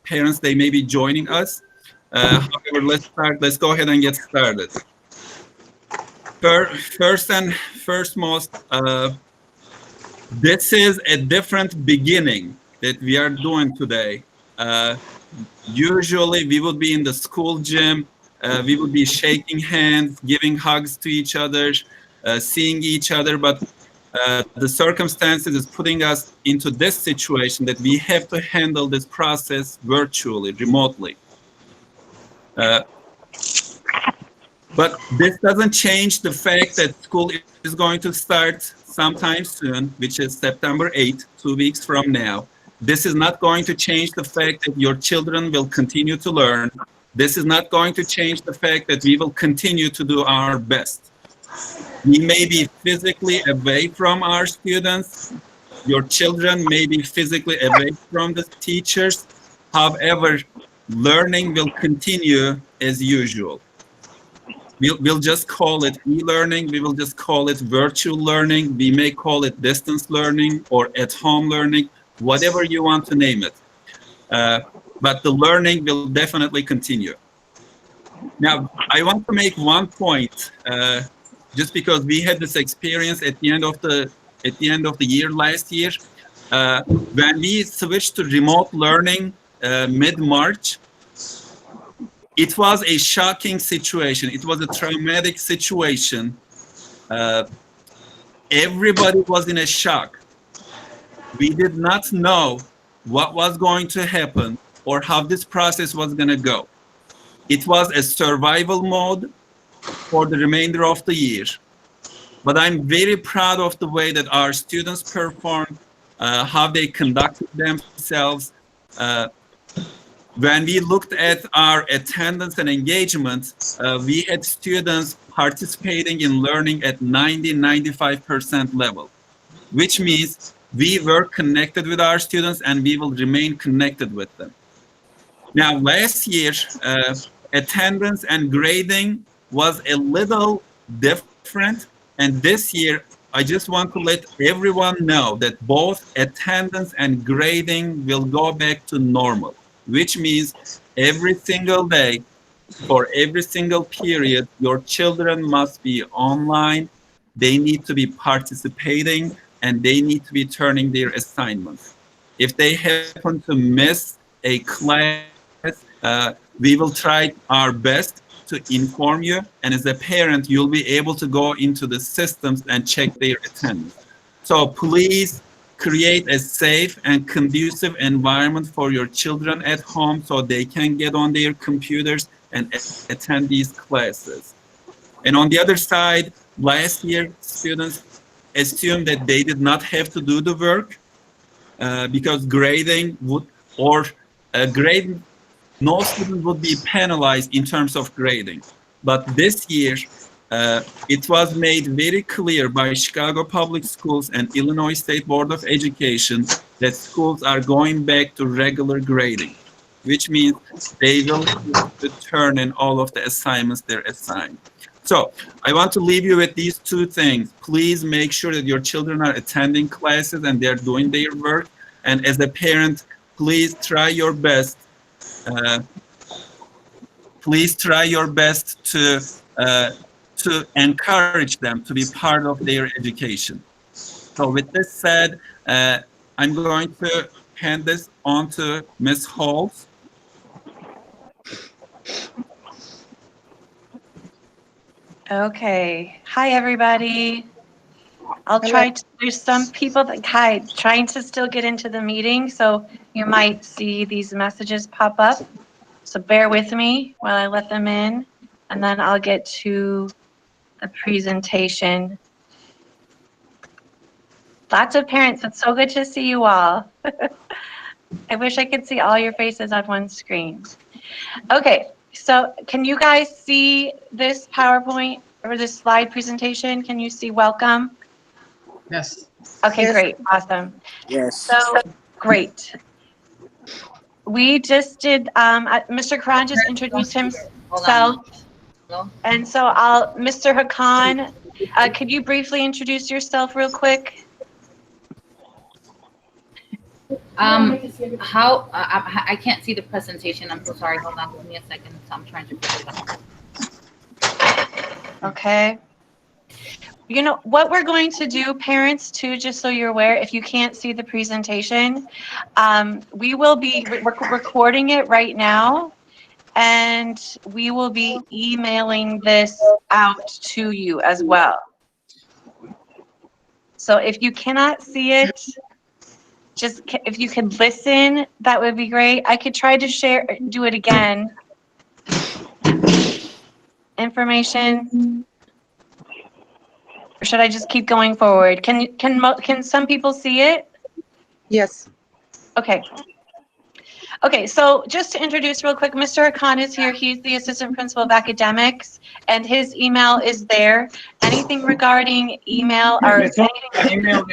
parents, they may be joining us. However, let's go ahead and get started. First and foremost, this is a different beginning that we are doing today. Usually we would be in the school gym, we would be shaking hands, giving hugs to each other, seeing each other, but the circumstances is putting us into this situation that we have to handle this process virtually, remotely. But this doesn't change the fact that school is going to start sometime soon, which is September 8th, 2 weeks from now. This is not going to change the fact that your children will continue to learn. This is not going to change the fact that we will continue to do our best. We may be physically away from our students. Your children may be physically away from the teachers. However, learning will continue as usual. We'll just call it e-learning. We will just call it virtual learning. We may call it distance learning or at-home learning, whatever you want to name it. But the learning will definitely continue. Now, I want to make one point, just because we had this experience at the end of the year last year, when we switched to remote learning mid-March. It was a shocking situation. It was a traumatic situation. Everybody was in a shock. We did not know what was going to happen or how this process was going to go. It was a survival mode for the remainder of the year. But I'm very proud of the way that our students performed, how they conducted themselves. When we looked at our attendance and engagement, we had students participating in learning at 90-95% level, which means we were connected with our students and we will remain connected with them. Now, last year, attendance and grading was a little different. And this year, I just want to let everyone know that both attendance and grading will go back to normal, which means every single day, for every single period, your children must be online, they need to be participating, and they need to be turning their assignments. If they happen to miss a class, we will try our best to inform you, and as a parent, you'll be able to go into the systems and check their attendance. So please, create a safe and conducive environment for your children at home so they can get on their computers and attend these classes. And on the other side, last year, students assumed that they did not have to do the work because grading would, or grading, no student would be penalized in terms of grading. But this year, it was made very clear by Chicago Public Schools and Illinois State Board of Education that schools are going back to regular grading, which means they will turn in all of the assignments they're assigned. So I want to leave you with these two things. Please make sure that your children are attending classes and they're doing their work. And as a parent, please try your best. Please try your best to encourage them to be part of their education. So with this said, I'm going to hand this on to Ms. Halls. Okay. Hi, everybody. I'll try to, there's some people that, trying to still get into the meeting, so you might see these messages pop up. So bear with me while I let them in, and then I'll get to the presentation. Lots of parents, it's so good to see you all. I wish I could see all your faces on one screen. Okay, so can you guys see this PowerPoint or this slide presentation? Can you see welcome? Yes. Okay, great, awesome. Yes. So, great. We just did, Mr. Karan just introduced himself. And so Mr. Hakan, could you briefly introduce yourself real quick? I can't see the presentation. I'm so sorry. Hold on, give me a second. So I'm trying to figure it out. Okay. You know what we're going to do, parents, too, just so you're aware, if you can't see the presentation, we will be recording it right now, and we will be emailing this out to you as well. So if you cannot see it, just if you could listen, that would be great. I could try to do it again. Information. Or should I just keep going forward? Can some people see it? Yes. Okay. Okay, so just to introduce real quick, Mr. Khan is here. He's the Assistant Principal of Academics, and his email is there. Anything regarding email or anything? Email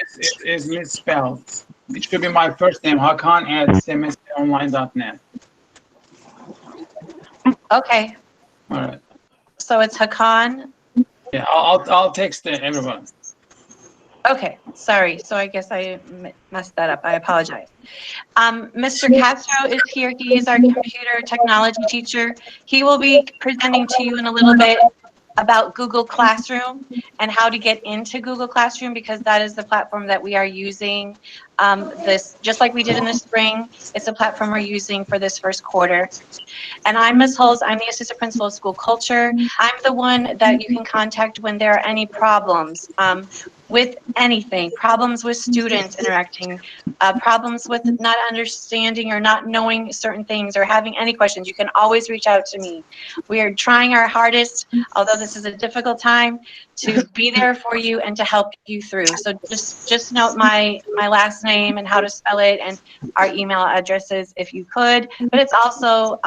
is misspelled. It should be my first name, hakan@cmsaonline.net. Okay. All right. So it's Hakan. Yeah, I'll text everyone. Okay, sorry. So I guess I messed that up. I apologize. Mr. Castro is here. He is our computer technology teacher. He will be presenting to you in a little bit about Google Classroom and how to get into Google Classroom, because that is the platform that we are using. This, just like we did in the spring, it's a platform we're using for this first quarter. And I'm Ms. Hulls. I'm the Assistant Principal of School Culture. I'm the one that you can contact when there are any problems with anything, problems with students interacting, problems with not understanding or not knowing certain things or having any questions. You can always reach out to me. We are trying our hardest, although this is a difficult time, to be there for you and to help you through. So just note my last name and how to spell it and our email addresses if you could, but it's also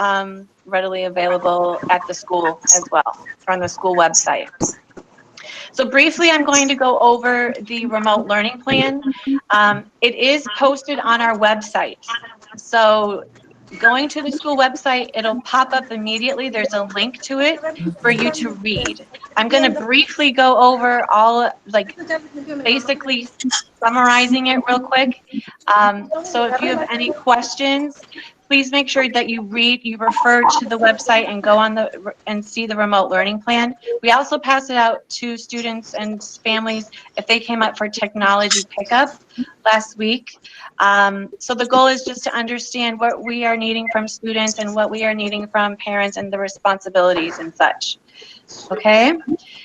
readily available at the school as well, on the school website. So briefly, I'm going to go over the remote learning plan. It is posted on our website. So going to the school website, it'll pop up immediately. There's a link to it for you to read. I'm going to briefly go over all, like, basically summarizing it real quick. So if you have any questions, please make sure that you refer to the website and go on and see the remote learning plan. We also pass it out to students and families if they came up for technology pickup last week. So the goal is just to understand what we are needing from students and what we are needing from parents and the responsibilities and such. Okay,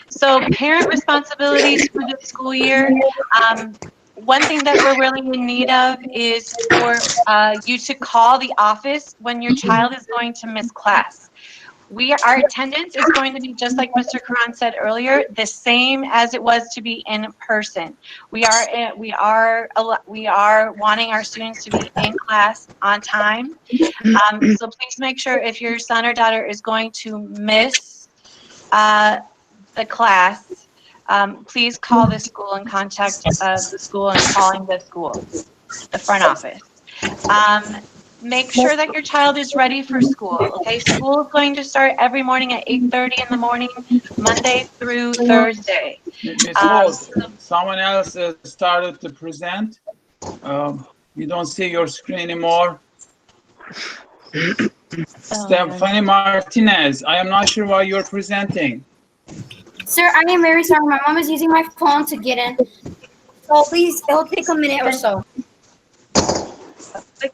so parent responsibilities for the school year. One thing that we're really in need of is for you to call the office when your child is going to miss class. Our attendance is going to be, just like Mr. Karan said earlier, the same as it was to be in person. We are wanting our students to be in class on time. So please make sure if your son or daughter is going to miss the class, please call the school and contact the school and calling the school, the front office. Make sure that your child is ready for school, okay? School is going to start every morning at 8:30 in the morning, Monday through Thursday. Ms. Rose, someone else started to present. You don't see your screen anymore. Stephanie Martinez, I am not sure why you're presenting. Sir, I am very sorry. My mom is using my phone to get in. So please, it'll take a minute or so.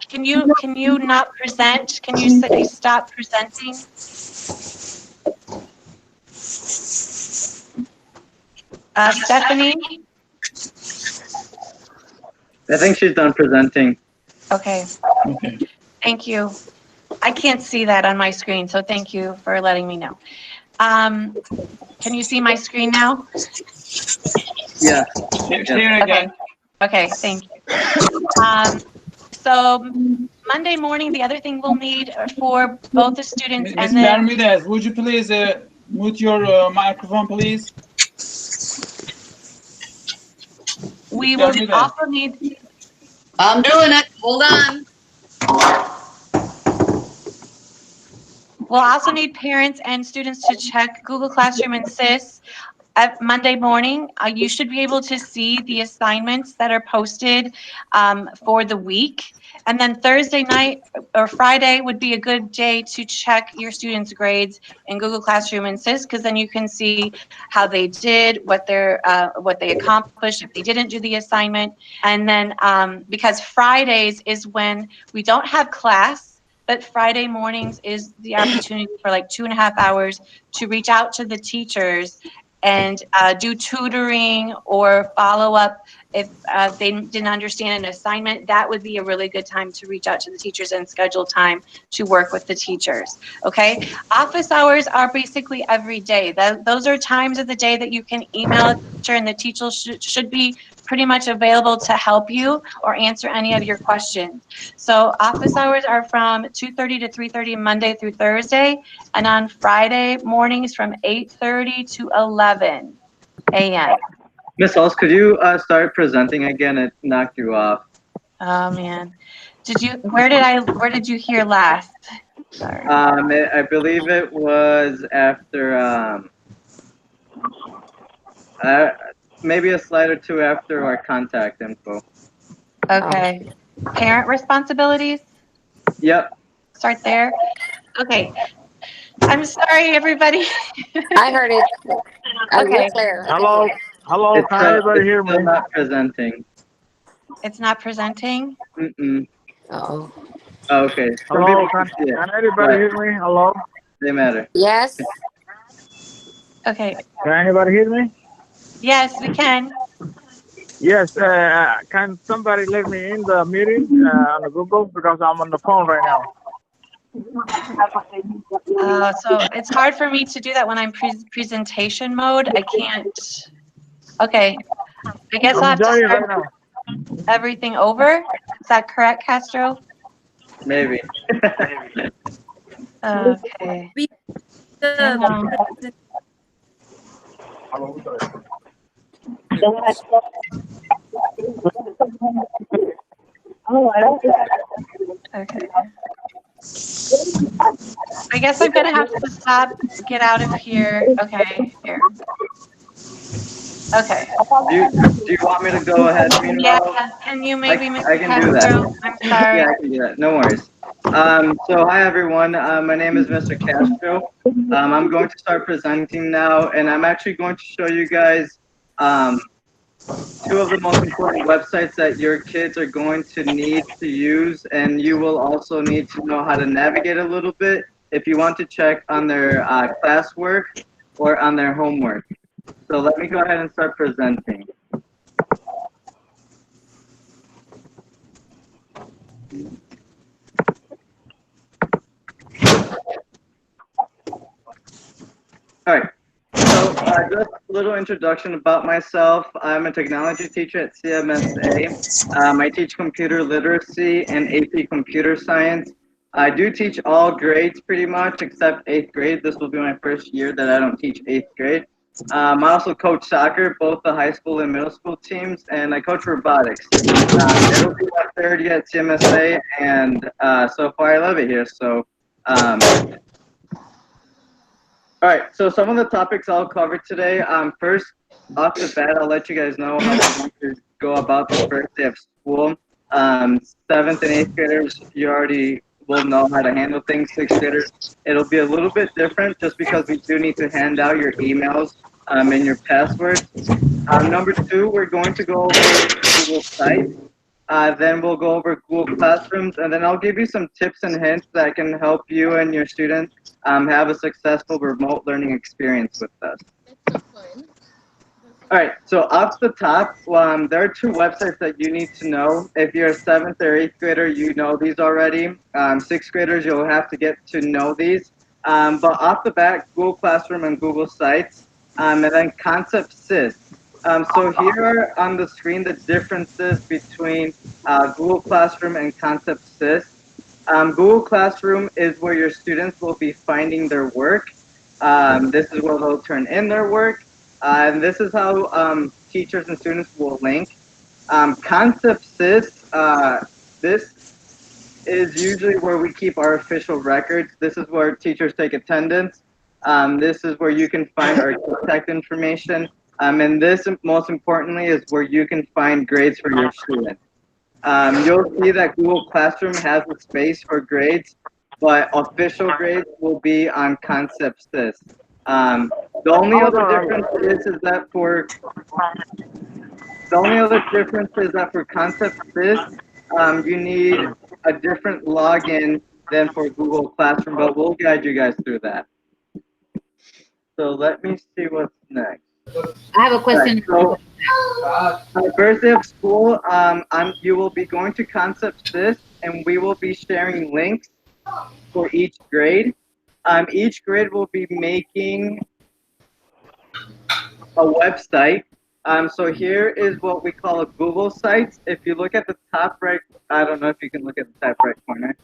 Can you not present? Can you say stop presenting? Stephanie? I think she's done presenting. Okay. Thank you. I can't see that on my screen, so thank you for letting me know. Can you see my screen now? Yeah. Okay, thank you. So Monday morning, the other thing we'll need for both the students Ms. and then... Bermudez, would you please mute your microphone, please? We will also need... I'm doing it. Hold on. We'll also need parents and students to check Google Classroom and SIS At Monday morning, you should be able to see the assignments that are posted for the week. And then Thursday night or Friday would be a good day to check your students' grades in Google Classroom and SIS, because then you can see how they did, what they accomplished, if they didn't do the assignment. And then because Fridays is when we don't have class, but Friday mornings is the opportunity for like 2.5 hours to reach out to the teachers and do tutoring or follow up if they didn't understand an assignment. That would be a really good time to reach out to the teachers and schedule time to work with the teachers. Okay, office hours are basically every day. Those are times of the day that you can email a teacher, and the teacher should be pretty much available to help you or answer any of your questions. So office hours are from 2:30 to 3:30 Monday through Thursday, and on Friday mornings from 8:30 to 11 a.m. Miss Halls, could you start presenting again? It knocked you off. Oh man, where did you hear last? Sorry. I believe it was after maybe a slide or two after our contact info. Okay. Parent responsibilities? Yep. Start there. Okay. I'm sorry, everybody. I heard it. Okay. Clear. Hello, hello, It's, can everybody hear me? still not presenting. It's not presenting. Mm-mm. Uh-oh. Oh, okay. Some Hello, people can, see it. can anybody hear me? Hello, They matter. Yes. Okay. can anybody hear me? Yes, we can. Yes, can somebody let me in the meeting on the Google, because I'm on the phone right now. So it's hard for me to do that when I'm presentation mode. I can't. Okay. I guess I'll I'm have to joining right start now. everything over. Is that correct, Castro? Maybe. Okay. Hang on. Okay. I guess I'm gonna have to stop, get out of here. Okay, here. Okay. Do you want me to go ahead meanwhile? Yeah, can you maybe, Mr. I can do that. Castro? I'm sorry. Yeah, I can do that. No worries. So hi everyone. My name is Mr. Castro. I'm going to start presenting now, and I'm actually going to show you guys two of the most important websites that your kids are going to need to use, and you will also need to know how to navigate a little bit if you want to check on their classwork or on their homework. So let me go ahead and start presenting. All right. So just a little introduction about myself. I'm a technology teacher at CMSA. I teach computer literacy and AP computer science. I do teach all grades pretty much except 8th grade. This will be my first year that I don't teach 8th grade. I also coach soccer, both the high school and middle school teams, and I coach robotics. It'll be my third year at CMSA, and so far I love it here. So all right, so some of the topics I'll cover today. First, off the bat, I'll let you guys know how we're going to go about the first day of school. 7th and 8th graders, you already will know how to handle things. 6th graders, it'll be a little bit different just because we do need to hand out your emails and your passwords. Number 2, we're going to go over Google Sites. Then we'll go over Google Classrooms, and then I'll give you some tips and hints that can help you and your students have a successful remote learning experience with us. All right, so off the top, there are 2 websites that you need to know. If you're a 7th or 8th grader, you know these already. 6th graders, you'll have to get to know these. But off the bat, Google Classroom and Google Sites, and then Concept SIS. So here are on the screen the differences between Google Classroom and Concept SIS. Google Classroom is where your students will be finding their work. This is where they'll turn in their work. And this is how teachers and students will link. Concept SIS, this is usually where we keep our official records. This is where teachers take attendance. This is where you can find our contact information. And this, most importantly, is where you can find grades for your students. You'll see that Google Classroom has a space for grades, but official grades will be on Concept Sys. The only other difference is that for Concept Sys, you need a different login than for Google Classroom, but we'll guide you guys through that. So let me see what's next. I have a question. So, first day of school, you will be going to Concept Sys, and we will be sharing links for each grade. Each grade will be making a website. So here is what we call a Google Sites. If you look at the top right, I don't know if you can look at the top right corner,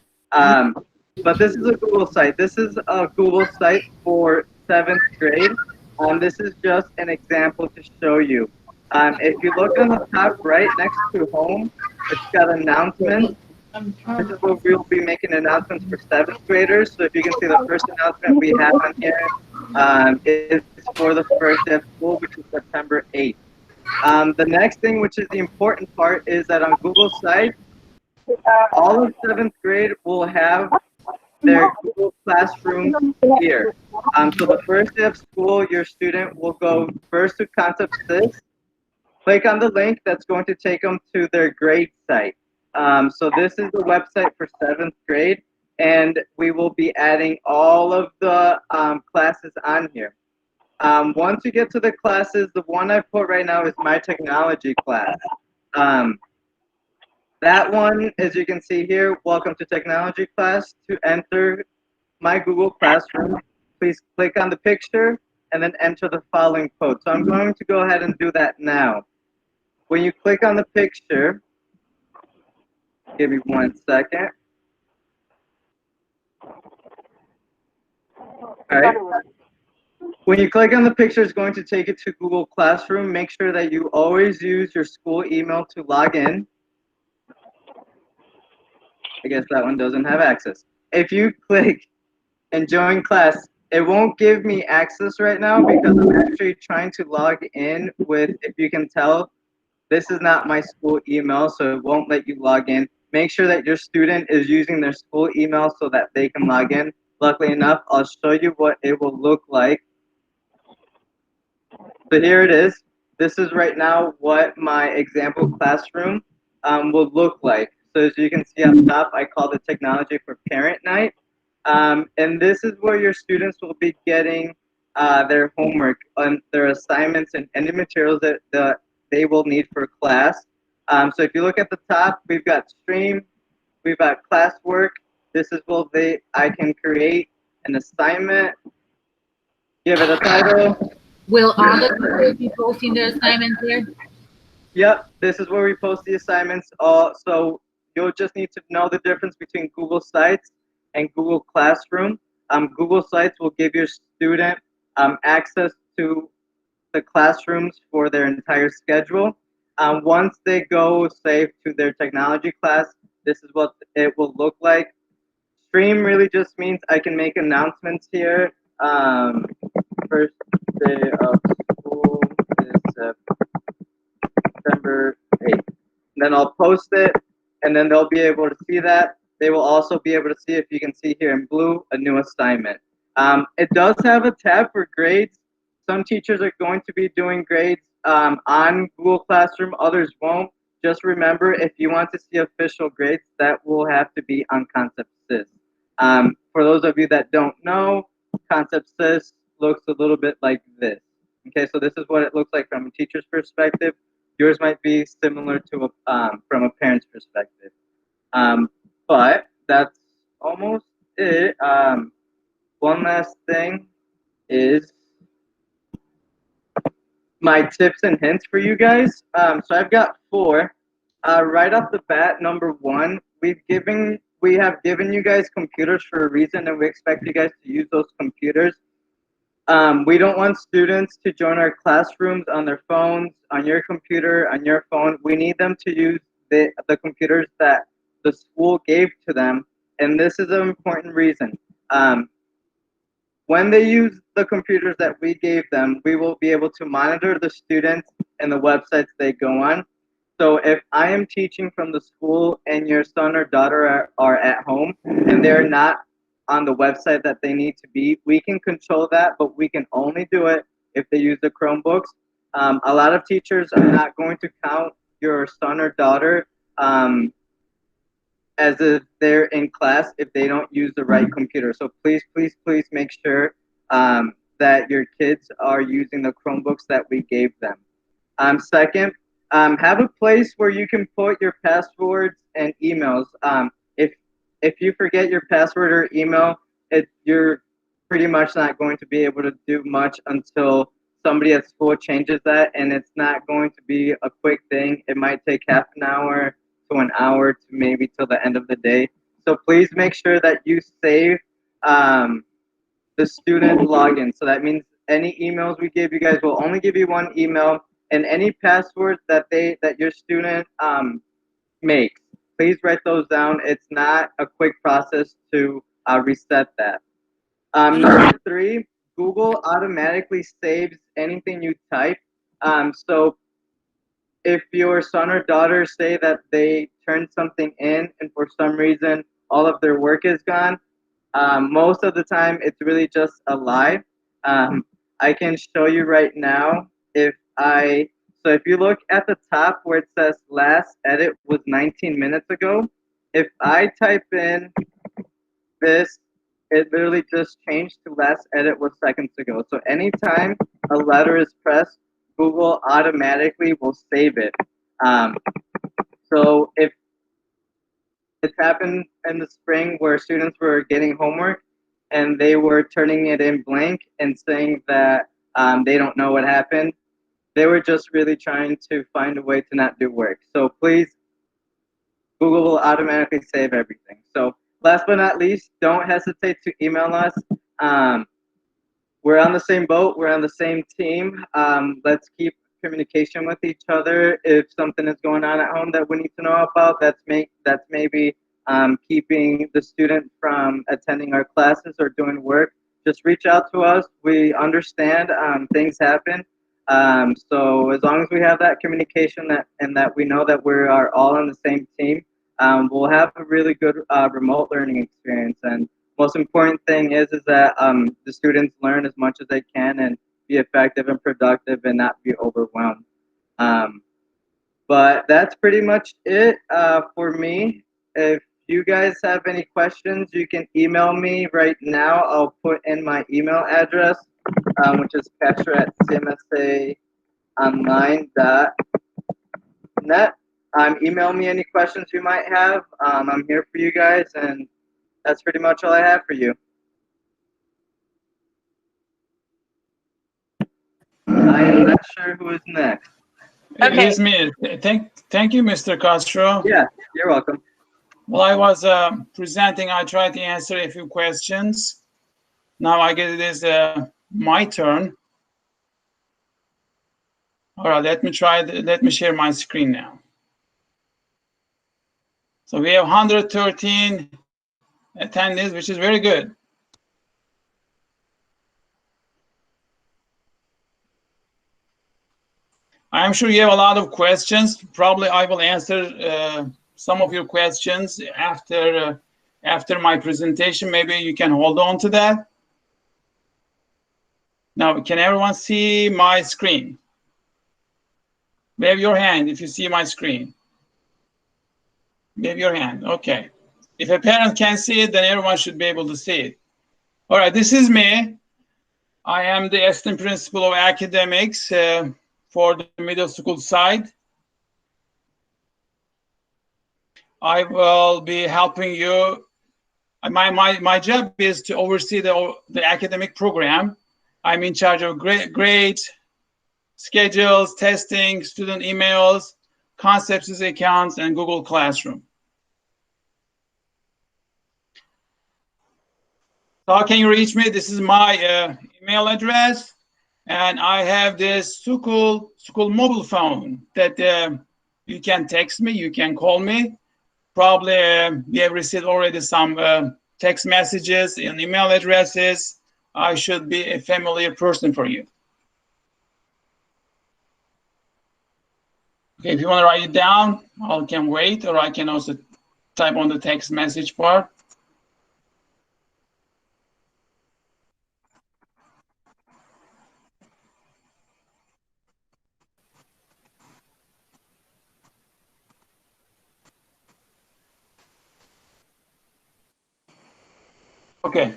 but this is a Google site. This is a Google site for 7th grade. This is just an example to show you. If you look on the top right next to home, it's got announcements. This is where we'll be making announcements for 7th graders. So if you can see, the first announcement we have on here is for the first day of school, which is September 8th. The next thing, which is the important part, is that on Google Sites, all of 7th grade will have their Google Classroom here. So the first day of school, your student will go first to Concept Sys, click on the link that's going to take them to their grade site. So this is the website for 7th grade, and we will be adding all of the classes on here. Once you get to the classes, the one I put right now is my technology class. That one, as you can see here, welcome to technology class. To enter my Google Classroom, please click on the picture and then enter the following code. So I'm going to go ahead and do that now. When you click on the picture, give me 1 second. All right. When you click on the picture, it's going to take you to Google Classroom. Make sure that you always use your school email to log in. I guess that one doesn't have access. If you click and join class, it won't give me access right now because I'm actually trying to log in with, if you can tell, this is not my school email, so it won't let you log in. Make sure that your student is using their school email so that they can log in. Luckily enough, I'll show you what it will look like. So here it is. This is right now what my example classroom will look like. So as you can see up top, I called it Technology for Parent Night. And this is where your students will be getting their homework and their assignments and any materials that they will need for class. So if you look at the top, we've got stream, we've got classwork. This is where I can create an assignment, give it a title. Will all the teachers be posting their assignments there? Yep, this is where we post the assignments. So you'll just need to know the difference between Google Sites and Google Classroom. Google Sites will give your student access to the classrooms for their entire schedule. Once they go, say, to their technology class, this is what it will look like. Stream really just means I can make announcements here. First day of school is September 8th. And then I'll post it, and then they'll be able to see that. They will also be able to see, if you can see here in blue, a new assignment. It does have a tab for grades. Some teachers are going to be doing grades on Google Classroom, others won't. Just remember, if you want to see official grades, that will have to be on Concept Sys. For those of you that don't know, Concept Sys looks a little bit like this. Okay, so this is what it looks like from a teacher's perspective. Yours might be similar to from a parent's perspective. But that's almost it. One last thing is my tips and hints for you guys. So I've got 4. Right off the bat, number 1, we have given you guys computers for a reason, and we expect you guys to use those computers. We don't want students to join our classrooms on their phones, on your computer, on your phone. We need them to use the computers that the school gave to them, and this is an important reason. When they use the computers that we gave them, we will be able to monitor the students and the websites they go on. So if I am teaching from the school and your son or daughter are at home and they're not on the website that they need to be, we can control that, but we can only do it if they use the Chromebooks. A lot of teachers are not going to count your son or daughter as if they're in class if they don't use the right computer. So please, please, please make sure that your kids are using the Chromebooks that we gave them. Second, have a place where you can put your passwords and emails. If you forget your password or email, you're pretty much not going to be able to do much until somebody at school changes that, and it's not going to be a quick thing. It might take half an hour to an hour to maybe till the end of the day. So please make sure that you save the student login. So that means any emails we give you guys will only give you one email, and any passwords that your student makes, please write those down. It's not a quick process to reset that. Number 3, Google automatically saves anything you type. So if your son or daughter say that they turned something in and for some reason all of their work is gone, most of the time it's really just a lie. I can show you right now so if you look at the top where it says last edit was 19 minutes ago, if I type in this, it literally just changed to last edit was seconds ago. So anytime a letter is pressed, Google automatically will save it. So if it happened in the spring where students were getting homework and they were turning it in blank and saying that they don't know what happened, they were just really trying to find a way to not do work. So please, Google will automatically save everything. So last but not least, don't hesitate to email us. We're on the same boat. We're on the same team. Let's keep communication with each other. If something is going on at home that we need to know about, that's maybe keeping the student from attending our classes or doing work, just reach out to us. We understand things happen. So as long as we have that communication and that we know that we are all on the same team, we'll have a really good remote learning experience. And most important thing is that the students learn as much as they can and be effective and productive and not be overwhelmed. But that's pretty much it for me. If you guys have any questions, you can email me right now. I'll put in my email address, which is capture@cmsaonline.net. Email me any questions you might have. I'm here for you guys, and that's pretty much all I have for you. I am not sure who is next. It is me. Thank you, Mr. Castro. Yeah, you're welcome. While I was presenting, I tried to answer a few questions. Now I guess it is my turn. All right, let me share my screen now. So we have 113 attendees, which is very good. I'm sure you have a lot of questions. Probably I will answer some of your questions after my presentation. Maybe you can hold on to that. Now, can everyone see my screen? Wave your hand if you see my screen. Wave your hand. Okay. If a parent can see it, then everyone should be able to see it. All right, this is me. I am the assistant principal of academics for the middle school side. I will be helping you. My job is to oversee the academic program. I'm in charge of grades, schedules, testing, student emails, concepts accounts, and Google Classroom. So how can you reach me? This is my email address, and I have this school mobile phone that you can text me, you can call me. Probably we have received already some text messages and email addresses I should be a familiar person for you. Okay, if you want to write it down, I can wait, or I can also type on the text message part. Okay.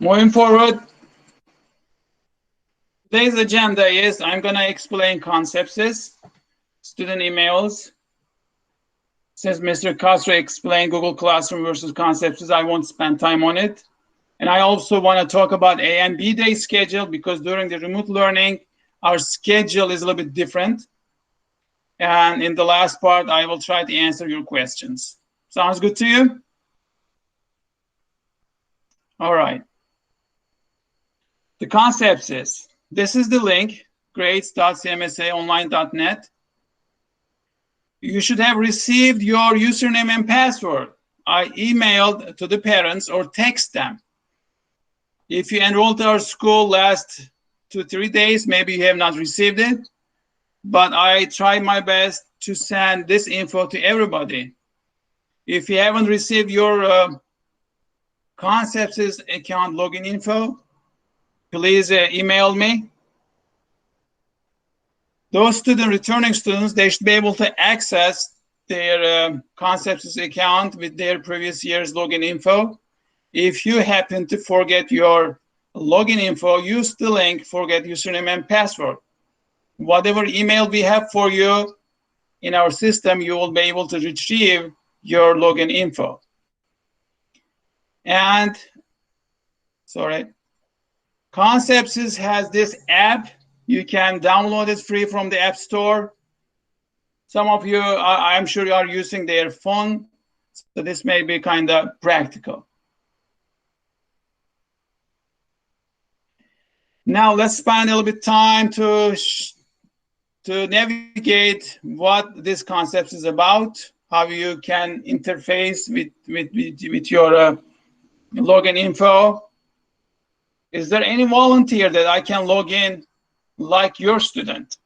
Moving forward, today's agenda is I'm going to explain concepts, student emails. Since Mr. Castro explained Google Classroom versus concepts, I won't spend time on it. And I also want to talk about A and B day schedule, because during the remote learning, our schedule is a little bit different. And in the last part, I will try to answer your questions. Sounds good to you? All right. The concepts is, this is the link, grades.cmsaonline.net. You should have received your username and password. I emailed to the parents or text them. If you enrolled to our school last 2-3 days, maybe you have not received it, but I tried my best to send this info to everybody. If you haven't received your concepts account login info, please email me. Those returning students, they should be able to access their concepts account with their previous year's login info. If you happen to forget your login info, use the link, forget username and password. Whatever email we have for you in our system, you will be able to retrieve your login info. And, sorry, Concepts has this app. You can download it free from the App Store. Some of you, I'm sure you are using their phone, so this may be kind of practical. Now let's spend a little bit time to navigate what this concept is about, how you can interface with your login info. Is there any volunteer that I can log in like your student?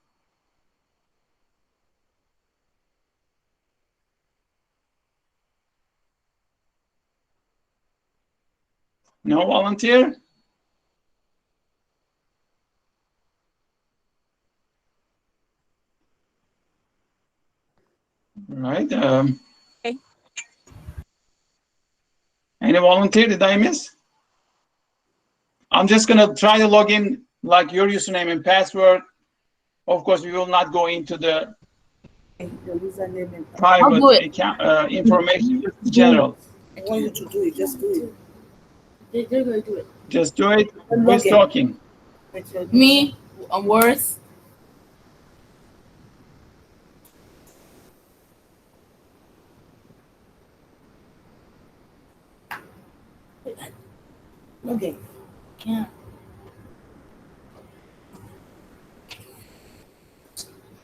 No volunteer? Right. Any volunteer? Did I miss? I'm just going to try to log in like your username and password. Of course, we will not go into the private account, information, just general. I want you to do it. Just do it. They're going to do it. Just do it. Who's talking? Me, I'm worse. Okay. Yeah.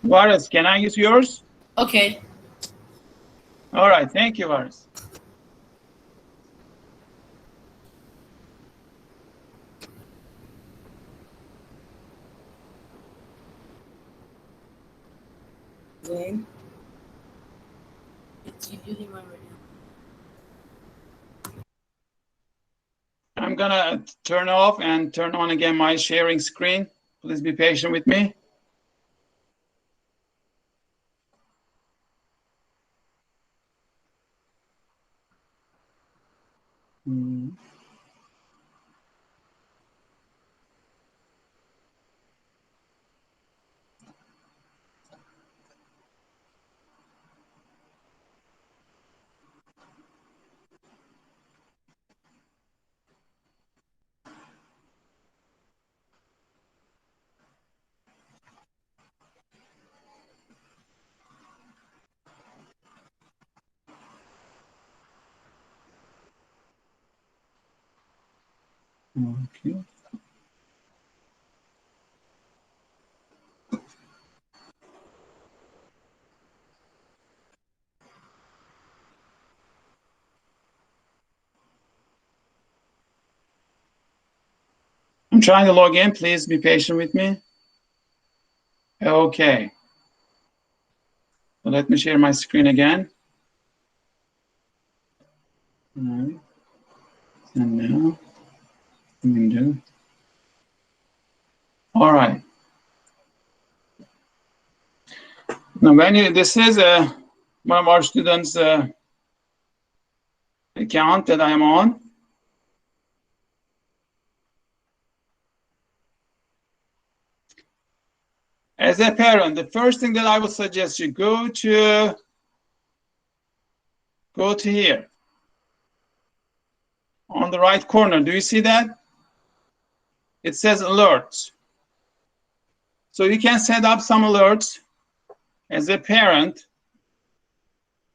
Varis, can I use yours? Okay. All right. Thank you, Varis. Then it's using my radio. I'm going to turn off and turn on again my sharing screen. Please be patient with me. Okay. I'm trying to log in. Please be patient with me. Okay. So let me share my screen again. All right. And now, window. All right. Now, this is one of our students' account that I am on. As a parent, the first thing that I would suggest you go to here on the right corner. Do you see that? It says alerts. So you can set up some alerts as a parent.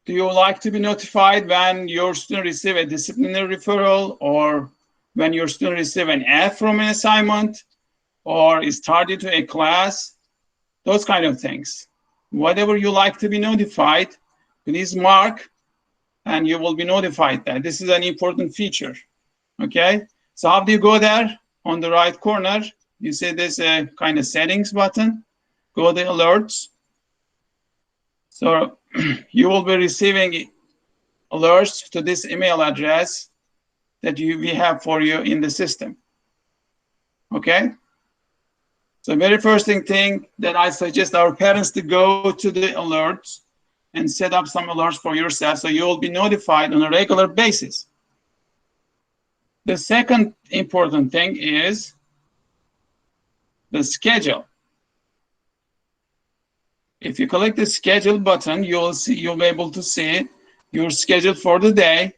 Do you like to be notified when your student receives a disciplinary referral, or when your student receives an F from an assignment, or is tardy to a class? Those kind of things. Whatever you like to be notified, please mark, and you will be notified that. This is an important feature, okay? So how do you go there? On the right corner, you see this kind of settings button. Go to alerts. So you will be receiving alerts to this email address that we have for you in the system, okay? So very first thing that I suggest our parents to go to the alerts and set up some alerts for yourself so you will be notified on a regular basis. The second important thing is the schedule. If you click the schedule button, you'll be able to see your schedule for the day.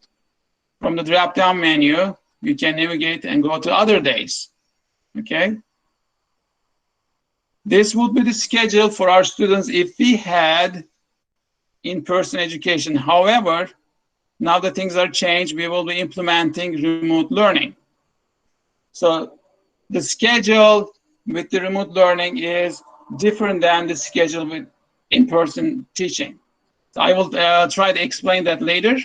From the drop-down menu, you can navigate and go to other days, okay? This would be the schedule for our students if we had in-person education. However, now that things are changed, we will be implementing remote learning. So the schedule with the remote learning is different than the schedule with in-person teaching. So I will try to explain that later,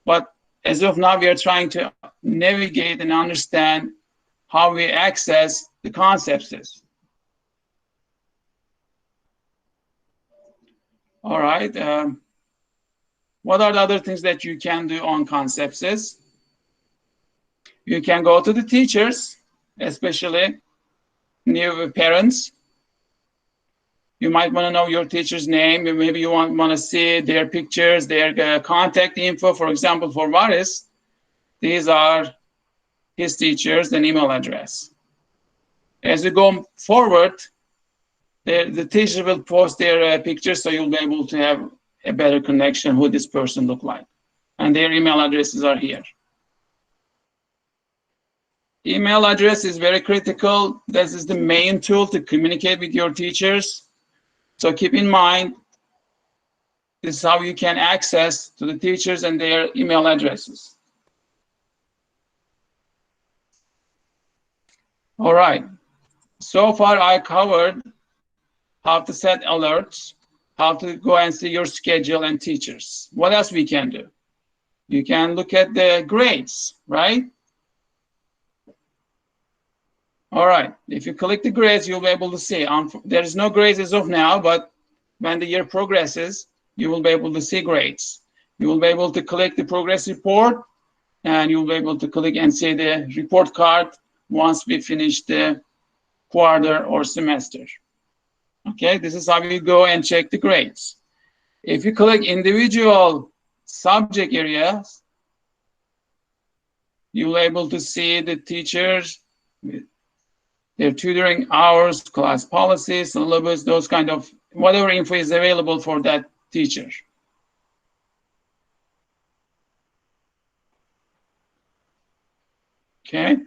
but as of now, we are trying to navigate and understand how we access the concepts. All right. What are the other things that you can do on concepts? You can go to the teachers, especially new parents. You might want to know your teacher's name. Maybe you want to see their pictures, their contact info. For example, for Varis, these are his teachers and email address. As you go forward, the teacher will post their pictures, so you'll be able to have a better connection who this person look like. And their email addresses are here. Email address is very critical. This is the main tool to communicate with your teachers. So keep in mind, this is how you can access to the teachers and their email addresses. All right. So far, I covered how to set alerts, how to go and see your schedule and teachers. What else we can do? You can look at the grades, right? All right. If you click the grades, you'll be able to see. There is no grades as of now, but when the year progresses, you will be able to see grades. You will be able to click the progress report, and you'll be able to click and see the report card once we finish the quarter or semester. Okay, this is how you go and check the grades. If you click individual subject areas, you'll be able to see the teachers, their tutoring hours, class policies, syllabus, those kind of, whatever info is available for that teacher. Okay.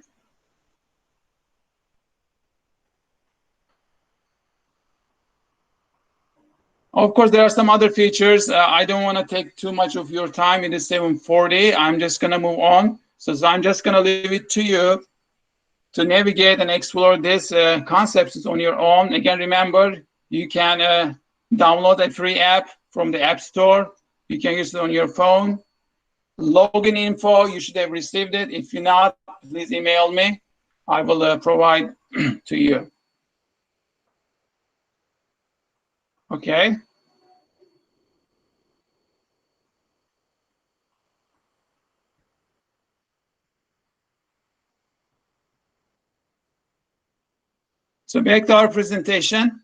Of course, there are some other features. I don't want to take too much of your time. It is 7:40. I'm just going to move on. So I'm just going to leave it to you to navigate and explore these concepts on your own. Again, remember, you can download a free app from the App Store. You can use it on your phone. Login info, you should have received it. If you're not, please email me. I will provide to you. Okay. So back to our presentation.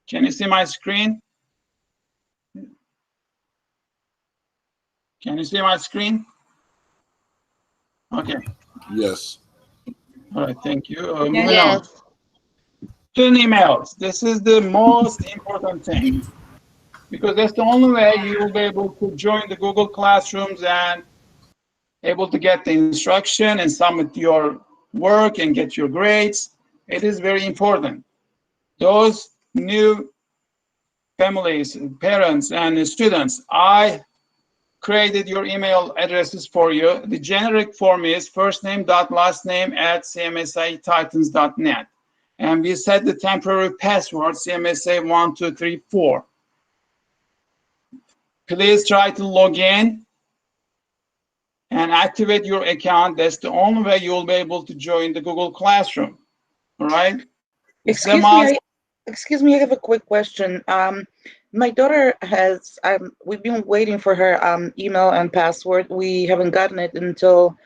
Can you see my screen? Can you see my screen? Okay. Yes. All right, thank you. Moving on. Yes. Student emails. This is the most important thing, because that's the only way you will be able to join the Google Classrooms and able to get the instruction and submit your work and get your grades. It is very important. Those new families, parents, and students, I created your email addresses for you. The generic form is firstname.lastname@cmsatitans.net. And we set the temporary password CMSA1234. Please try to log in and activate your account. That's the only way you will be able to join the Google Classroom. All right? Excuse me, I have a quick question. My daughter has, we've been waiting for her email and password. We haven't gotten it until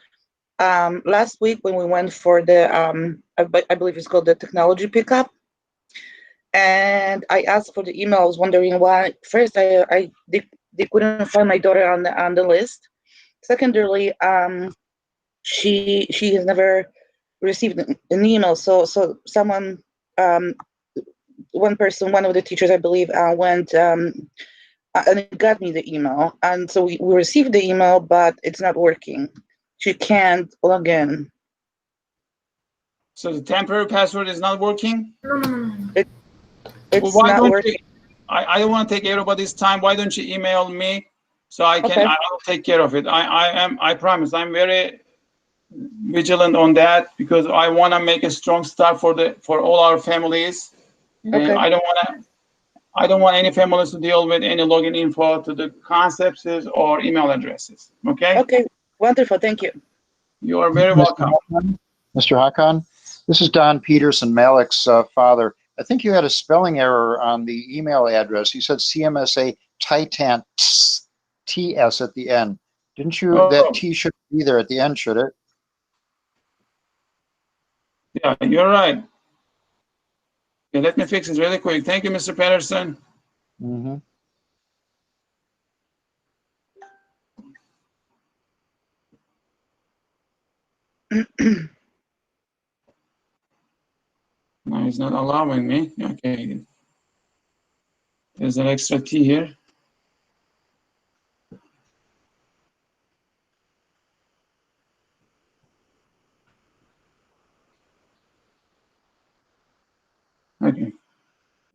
last week when we went for the, I believe it's called the technology pickup. And I asked for the email. I was wondering why. First, they couldn't find my daughter on the list. Secondarily, she has never received an email. So someone, one of the teachers, I believe, went and it got me the email. And so we received the email, but it's not working. She can't log in. So the temporary password is not working? It's not working. I don't want to take everybody's time. Why don't you email me so I can, Okay. I'll take care of it. I promise, I'm very vigilant on that, because I want to make a strong start for all our families. Okay. I don't want any families to deal with any login info to the concepts or email addresses. Okay? Okay, wonderful. Thank you. You are very welcome. Mr. Hakan, this is Don Peterson, Malik's father. I think you had a spelling error on the email address. You said CMSA Titan TS at the end. Didn't you? Oh. That T should be there at the end, should it? Yeah, you're right. Okay, let me fix it really quick. Thank you, Mr. Patterson. Mm-hmm. No, it's not allowing me. Okay. There's an extra T here. Okay.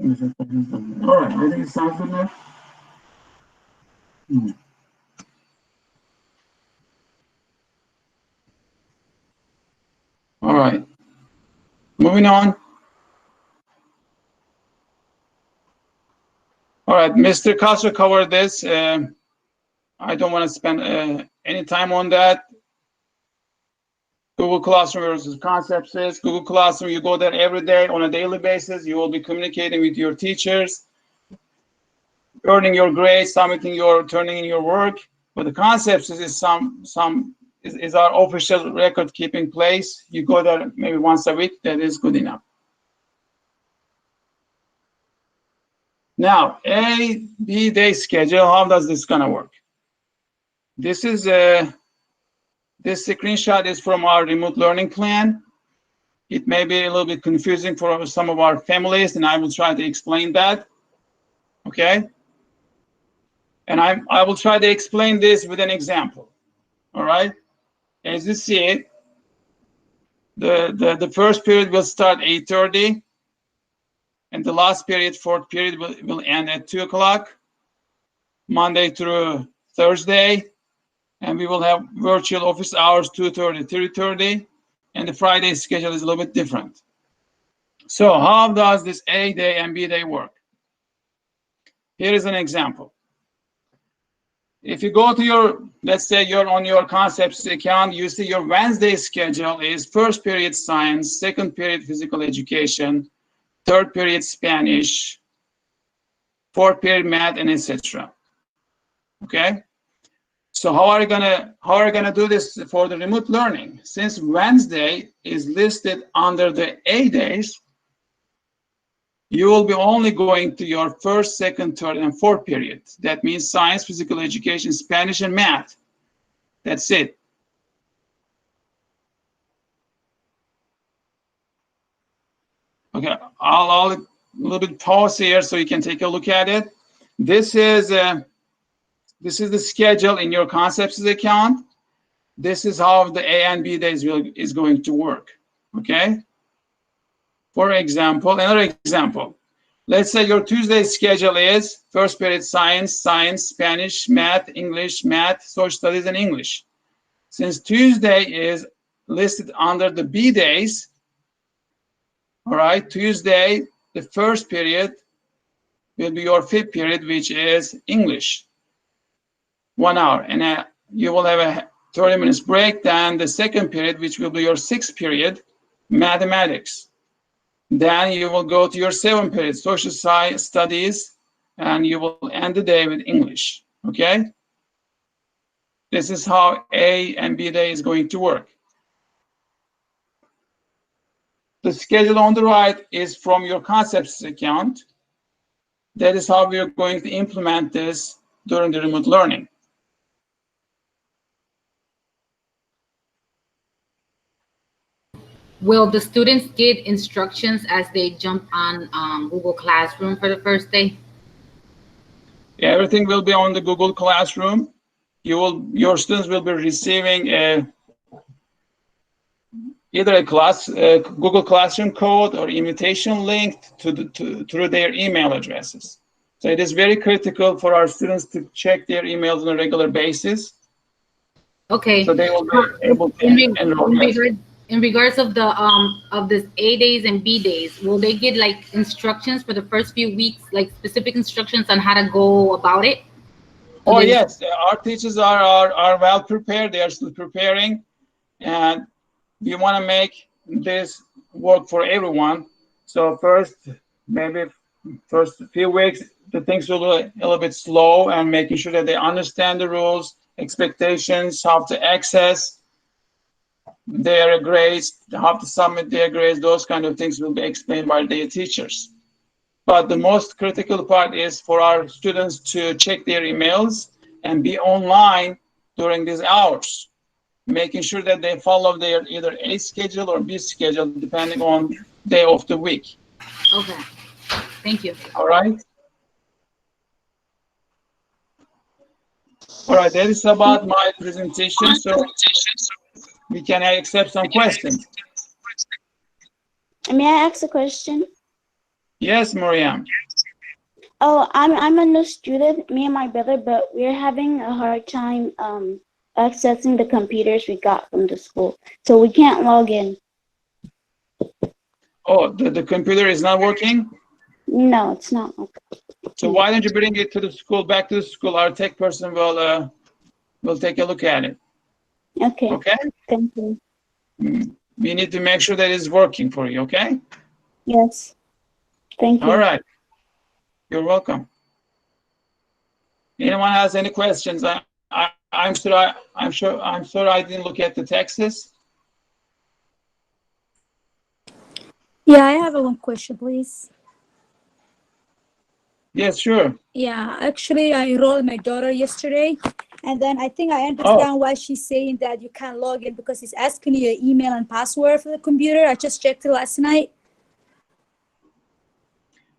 All right, everything sounds good now? All right. Moving on. All right, Mr. Castro covered this. I don't want to spend any time on that. Google Classroom versus Concepts is Google Classroom. You go there every day on a daily basis. You will be communicating with your teachers, earning your grades, turning in your work. But the Concepts is our official record keeping place. You go there maybe once a week. That is good enough. Now, A, B day schedule. How does this gonna work? This is this screenshot is from our remote learning plan. It may be a little bit confusing for some of our families, and I will try to explain that. Okay? And I will try to explain this with an example. All right? As you see it, the first period will start 8:30, and the last period, fourth period, will end at 2 o'clock, Monday through Thursday. And we will have virtual office hours 2:30, 3:30, and the Friday schedule is a little bit different. So how does this A day and B day work? Here is an example. If you go to your, let's say you're on your concepts account, you see your Wednesday schedule is first period science, second period physical education, third period Spanish, fourth period math, and etc. Okay? So how are you gonna do this for the remote learning? Since Wednesday is listed under the A days, you will be only going to your first, second, third, and fourth period. That means science, physical education, Spanish, and math. That's it. Okay, I'll a little bit pause here so you can take a look at it. This is the schedule in your concepts account. This is how the A and B days is going to work. Okay. For example, another example. Let's say your Tuesday schedule is first period science, Spanish, math, English, math, social studies, and English. Since Tuesday is listed under the B days, all right, Tuesday, the first period will be your fifth period, which is English, 1 hour. And you will have a 30 minutes break. Then the second period, which will be your sixth period, mathematics. Then you will go to your seventh period, social science studies, and you will end the day with English, okay? This is how A and B day is going to work. The schedule on the right is from your concepts account. That is how we are going to implement this during the remote learning. Will the students get instructions as they jump on Google Classroom for the first day? Everything will be on the Google Classroom. Your students will be receiving either a Google Classroom code or invitation link through their email addresses. So it is very critical for our students to check their emails on a regular basis. Okay. So they will be able to enroll. In regards of this A days and B days, will they get like instructions for the first few weeks, like specific instructions on how to go about it? Oh yes, our teachers are well prepared. They are still preparing, and we want to make this work for everyone. So maybe first few weeks, the things will be a little bit slow, and making sure that they understand the rules, expectations, how to access their grades, how to submit their grades. Those kind of things will be explained by their teachers. But the most critical part is for our students to check their emails and be online during these hours, making sure that they follow their either A schedule or B schedule, depending on day of the week. Okay, thank you. All right. All right, that is about my presentation. So we can accept some questions. May I ask a question? Yes, Mariam. Oh, I'm a new student, me and my brother, but we're having a hard time accessing the computers we got from the school. So we can't log in. Oh, the computer is not working? No, it's not. So why don't you bring it to the school, back to the school? Our tech person will take a look at it. Okay. Okay? Thank you. We need to make sure that it's working for you, okay? Yes. Thank you. All right. You're welcome. Anyone has any questions? I'm sure I didn't look at the texts. Yeah, I have one question, please. Yes, sure. Yeah, actually, I enrolled my daughter yesterday, and then I think I understand why she's saying that you can't log in, because it's asking you your email and password for the computer. I just checked it last night.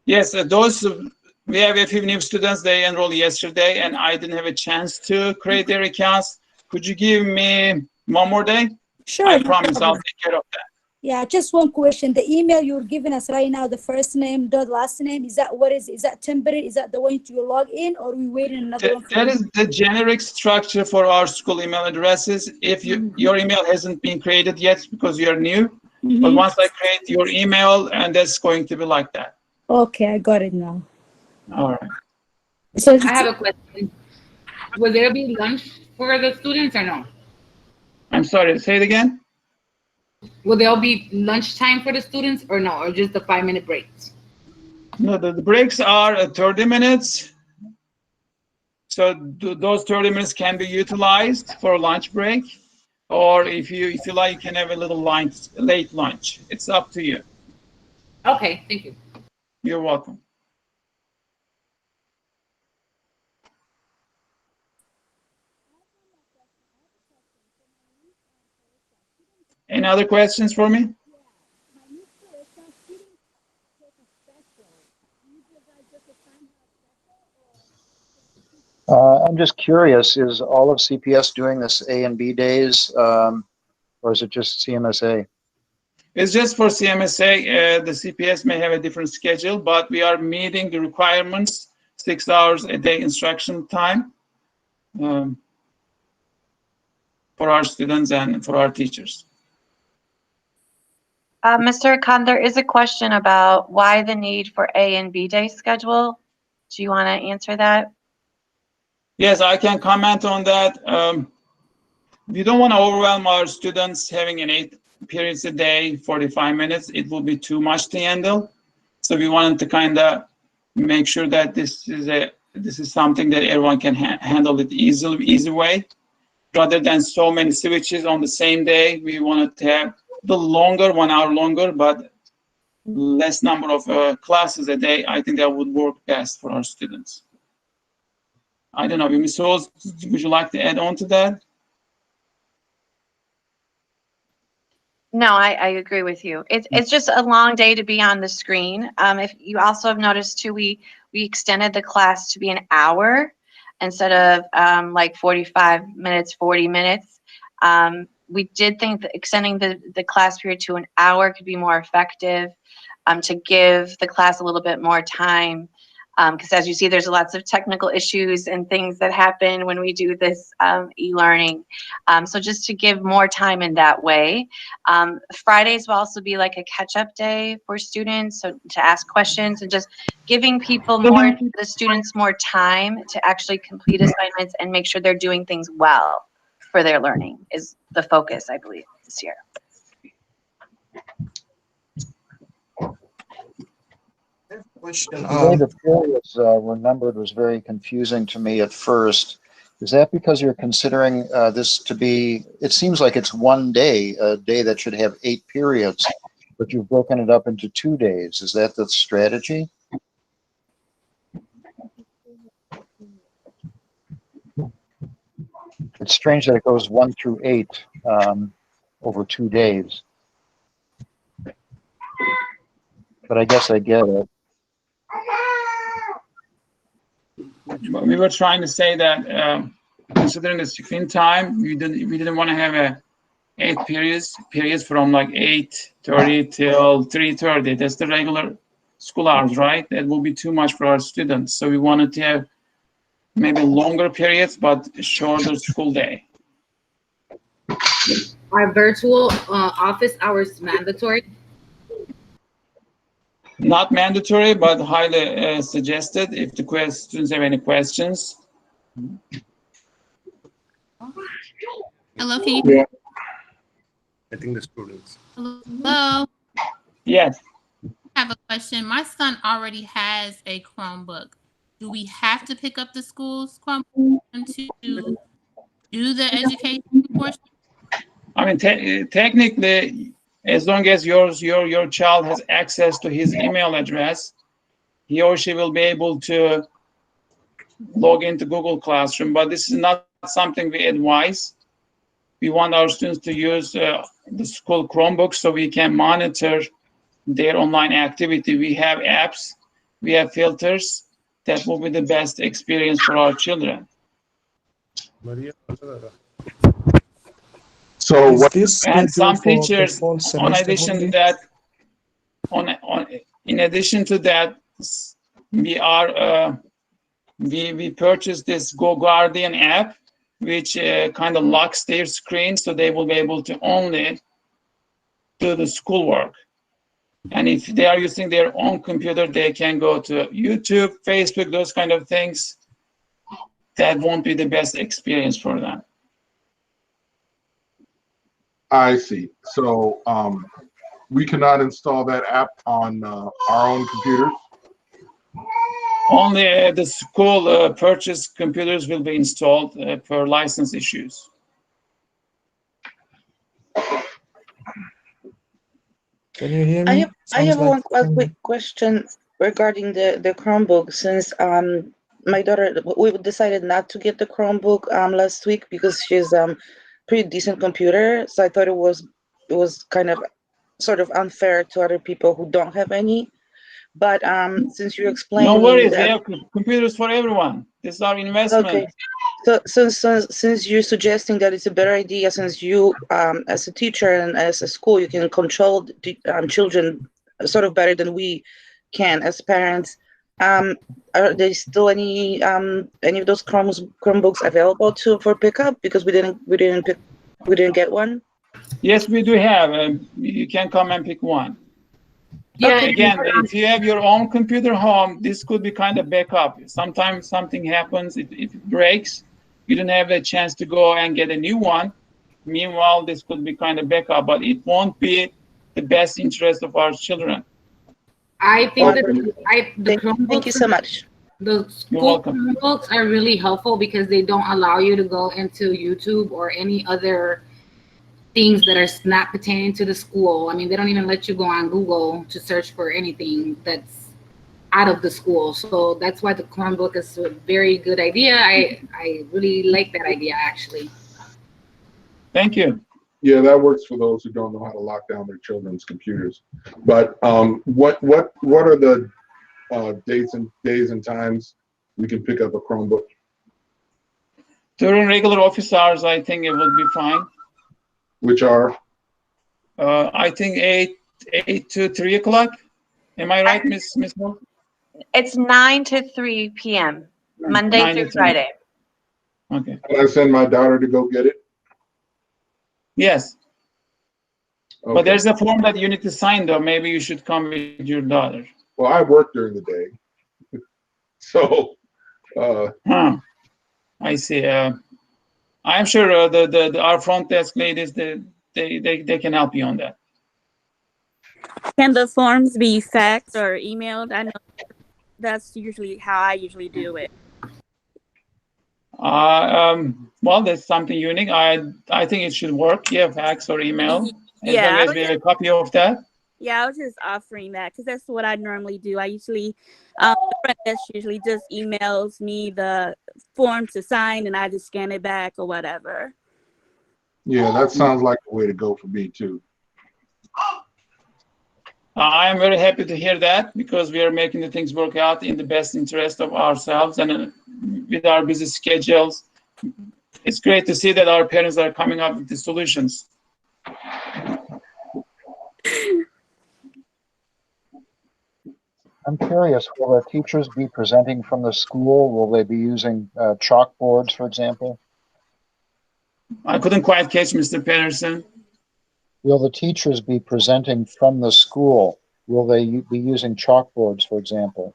Yes, we have a few new students. They enrolled yesterday, and I didn't have a chance to create their accounts. Could you give me one more day? Sure. I promise I'll take care of that. Yeah, just one question. The email you're giving us right now, the first name, the last name, is that temporary? Is that the one you log in, or are we waiting another one? That is the generic structure for our school email addresses. If your email hasn't been created yet because you're new, But once I create your email, and that's going to be like that. Okay, I got it now. All right. So I have a question. Will there be lunch for the students or no? I'm sorry, say it again. Will there be lunchtime for the students or no, or just the 5-minute breaks? No, the breaks are 30 minutes. So those 30 minutes can be utilized for lunch break, or if you like, you can have a little late lunch. It's up to you. Okay, thank you. You're welcome. Any other questions for me? I'm just curious, is all of CPS doing this A and B days, or is it just CMSA? It's just for CMSA. The CPS may have a different schedule, but we are meeting the requirements, 6 hours a day instruction time for our students and for our teachers. Mr. Khan, there is a question about why the need for A and B day schedule. Do you want to answer that? Yes, I can comment on that. We don't want to overwhelm our students having an 8 periods a day, 45 minutes. It will be too much to handle. So we wanted to kind of make sure that this is something that everyone can handle it easy way. Rather than so many switches on the same day, we wanted to have the longer, 1 hour longer, but less number of classes a day. I think that would work best for our students. I don't know, Ms. Rose, would you like to add on to that? No, I agree with you. It's just a long day to be on the screen. If you also have noticed too, we extended the class to be an hour instead of like 45 minutes, 40 minutes. We did think that extending the class period to an hour could be more effective to give the class a little bit more time. Because as you see, there's lots of technical issues and things that happen when we do this e-learning. So just to give more time in that way. Fridays will also be like a catch-up day for students, so to ask questions and just giving the students more time to actually complete assignments and make sure they're doing things well for their learning is the focus, I believe, this year. The way the periods were numbered was very confusing to me at first. Is that because you're considering this to be, it seems like it's one day, a day that should have 8 periods, but you've broken it up into 2 days. Is that the strategy? It's strange that it goes 1 through 8 over 2 days. But I guess I get it. We were trying to say that considering the screen time, we didn't want to have 8 periods from like 8:30 till 3:30. That's the regular school hours, right? That will be too much for our students. So we wanted to have maybe longer periods, but shorter school day. Are virtual office hours mandatory? Not mandatory, but highly suggested if the students have any questions. Hello, can you? Yeah. I think the students. Hello. Yes. I have a question. My son already has a Chromebook. Do we have to pick up the school's Chromebook to do the education portion? I mean, technically, as long as your child has access to his email address, he or she will be able to log into Google Classroom. But this is not something we advise. We want our students to use the school Chromebook so we can monitor their online activity. We have apps, we have filters that will be the best experience for our children. So what is And some scheduled for the teachers, fall in semester addition to only? that, in addition to that, we purchased this Goguardian app, which kind of locks their screen, so they will be able to only do the schoolwork. And if they are using their own computer, they can go to YouTube, Facebook, those kind of things. That won't be the best experience for them. I see. So we cannot install that app on our own computers? Only the school purchased computers will be installed for license issues. Can you hear me? I have one quick question regarding the Chromebook. Since my daughter, we decided not to get the Chromebook last week because she's pretty decent computer. So I thought it was kind of sort of unfair to other people who don't have any. But since you explained, no worries, that, they have computers for everyone. This is our investment. Okay. So since you're suggesting that it's a better idea, since you as a teacher and as a school, you can control children sort of better than we can as parents. Are there still any of those Chromebooks available for pickup? Because we didn't get one. Yes, we do have. You can come and pick one. Yeah. Again, if you have your own computer home, this could be kind of backup. Sometimes something happens, if it breaks, you don't have a chance to go and get a new one. Meanwhile, this could be kind of backup, but it won't be the best interest of our children. I think that Thank you so much. The school Chromebooks are really helpful because they don't allow you to go into YouTube or any other things that are not pertaining to the school. I mean, they don't even let you go on Google to search for anything that's out of the school. So that's why the Chromebook is a very good idea. I really like that idea, actually. Thank you. Yeah, that works for those who don't know how to lock down their children's computers. But what are the days and times we can pick up a Chromebook? During regular office hours, I think it would be fine. Which are? I think 8 to 3 o'clock. Am I right, Miss Moore? It's 9 to 3 p.m. Monday through Friday. Okay. Can I send my daughter to go get it? Yes. Okay. But there's a form that you need to sign, though. Maybe you should come with your daughter. Well, I work during the day. So. I see. I'm sure our front desk ladies, they can help you on that. Can the forms be faxed or emailed? I know that's usually how I usually do it. Well, that's something unique. I think it should work. Yeah, fax or email. Yeah, as long as we have a copy of that. Yeah, I was just offering that because that's what I normally do. I usually, the front desk usually just emails me the form to sign, and I just scan it back or whatever. Yeah, that sounds like a way to go for me too. I am very happy to hear that because we are making the things work out in the best interest of ourselves and with our busy schedules. It's great to see that our parents are coming up with the solutions. I'm curious, will the teachers be presenting from the school? Will they be using chalkboards, for example? I couldn't quite catch Mr. Patterson. Will the teachers be presenting from the school? Will they be using chalkboards, for example?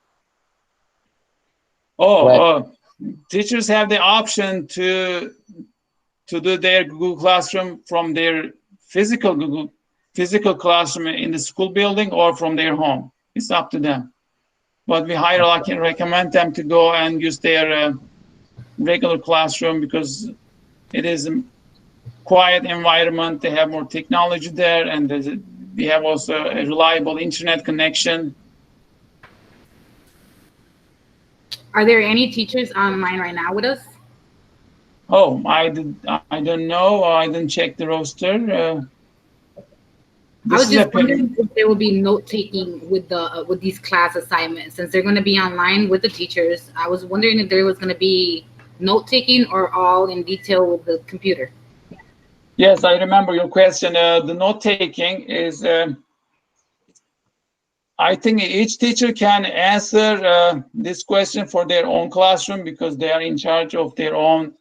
Teachers have the option to do their Google Classroom from their physical classroom in the school building or from their home. It's up to them. But we highly can recommend them to go and use their regular classroom because it is a quiet environment. They have more technology there, and we have also a reliable internet connection. Are there any teachers online right now with us? Oh, I don't know. I didn't check the roster. I was just wondering if there will be note taking with these class assignments since they're going to be online with the teachers. I was wondering if there was going to be note taking or all in detail with the computer. Yes, I remember your question. The note taking is, I think each teacher can answer this question for their own classroom because they are in charge of their own,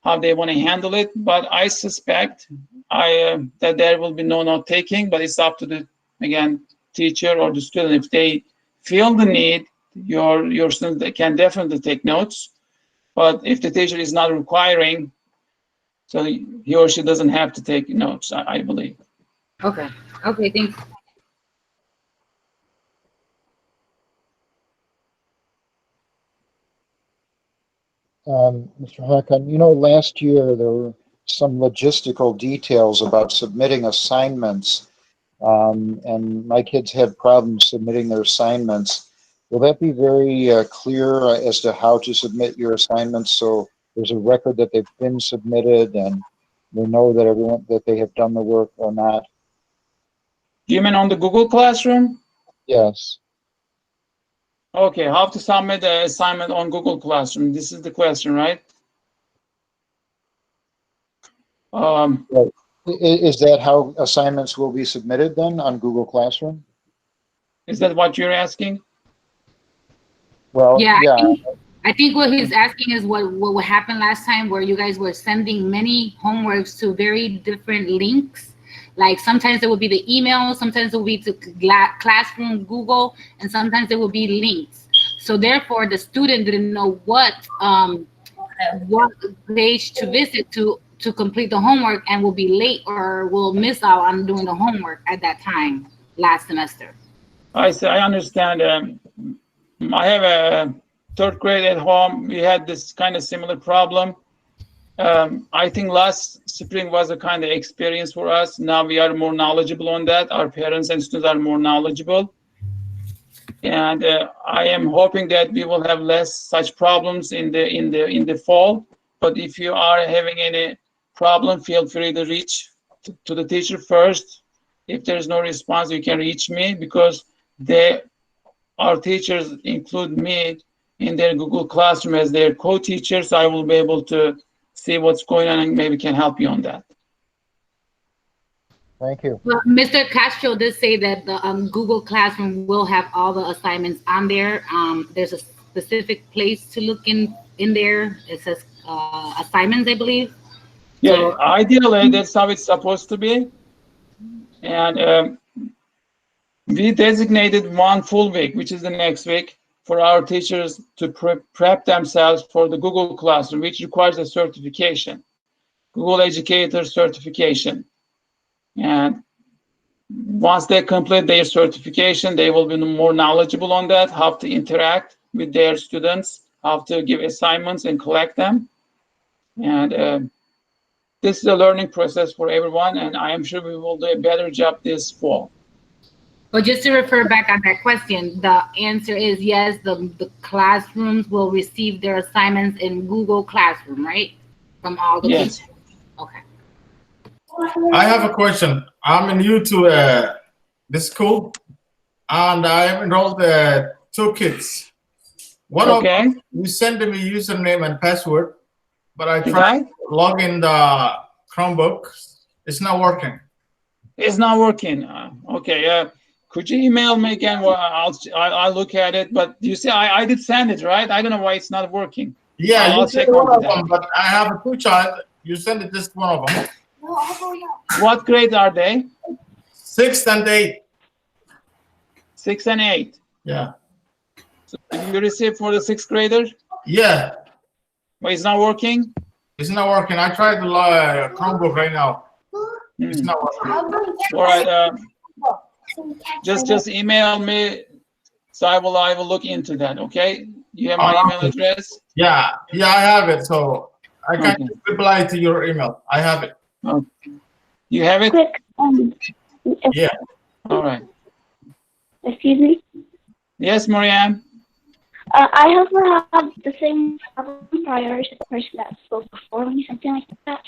how they want to handle it. But I suspect that there will be no note taking, but it's up to the, again, teacher or the student. If they feel the need, your student can definitely take notes. But if the teacher is not requiring, so he or she doesn't have to take notes, I believe. Okay. Okay, thanks. Mr. Hakan, you know, last year there were some logistical details about submitting assignments, and my kids had problems submitting their assignments. Will that be very clear as to how to submit your assignments, so there's a record that they've been submitted and we know that everyone that they have done the work or not? Do you mean on the Google Classroom? Yes. Okay, how to submit the assignment on Google Classroom? This is the question, right? Right. Is that how assignments will be submitted then on Google Classroom? Is that what you're asking? Well, Yeah, yeah. I think what he's asking is what happened last time, where you guys were sending many homeworks to very different links. Like sometimes it would be the email, sometimes it would be to Classroom, Google, and sometimes it would be links. So therefore, the student didn't know what page to visit to complete the homework, and will be late or will miss out on doing the homework at that time last semester. I understand. I have a third grade at home. We had this kind of similar problem. I think last spring was a kind of experience for us. Now we are more knowledgeable on that. Our parents and students are more knowledgeable. And I am hoping that we will have less such problems in the fall. But if you are having any problem, feel free to reach to the teacher first. If there is no response, you can reach me, because our teachers include me in their Google Classroom as their co-teachers. I will be able to see what's going on and maybe can help you on that. Thank you. Well, Mr. Castro did say that the Google Classroom will have all the assignments on there. There's a specific place to look in there. It says assignments, I believe. Yeah, so, ideally, that's how it's supposed to be. And we designated one full week, which is the next week, for our teachers to prep themselves for the Google Classroom, which requires a certification, Google Educator certification. And once they complete their certification, they will be more knowledgeable on that, how to interact with their students, how to give assignments and collect them. And this is a learning process for everyone, and I am sure we will do a better job this fall. But just to refer back on that question, the answer is yes, the classrooms will receive their assignments in Google Classroom, right? From all the Yes. teachers. Okay. I have a question. I'm new to this school, and I have enrolled 2 kids. One of them, you send them a username and password, but I tried to log in the Chromebook. It's not working. It's not working. Okay. Could you email me again? Well, I'll look at it. But you see, I did send it, right? I don't know why it's not working. Yeah, I'll you check sent one on of that. them, but I have 2 child. You send it just one of them. What grade are they? 6th and 8th. 6 and 8. Yeah. So you received for the 6th grader? Yeah. But it's not working? It's not working. I tried the Chromebook right now. It's not working. All right. Just email me, so I will look into that. Okay. You have my email address? Yeah, I have it. So I can reply to your email. I have it. Okay. You have it? Quick, yeah. All right. Excuse me? Yes, Marianne? I also have the same problem prior to the person that spoke before me, something like that.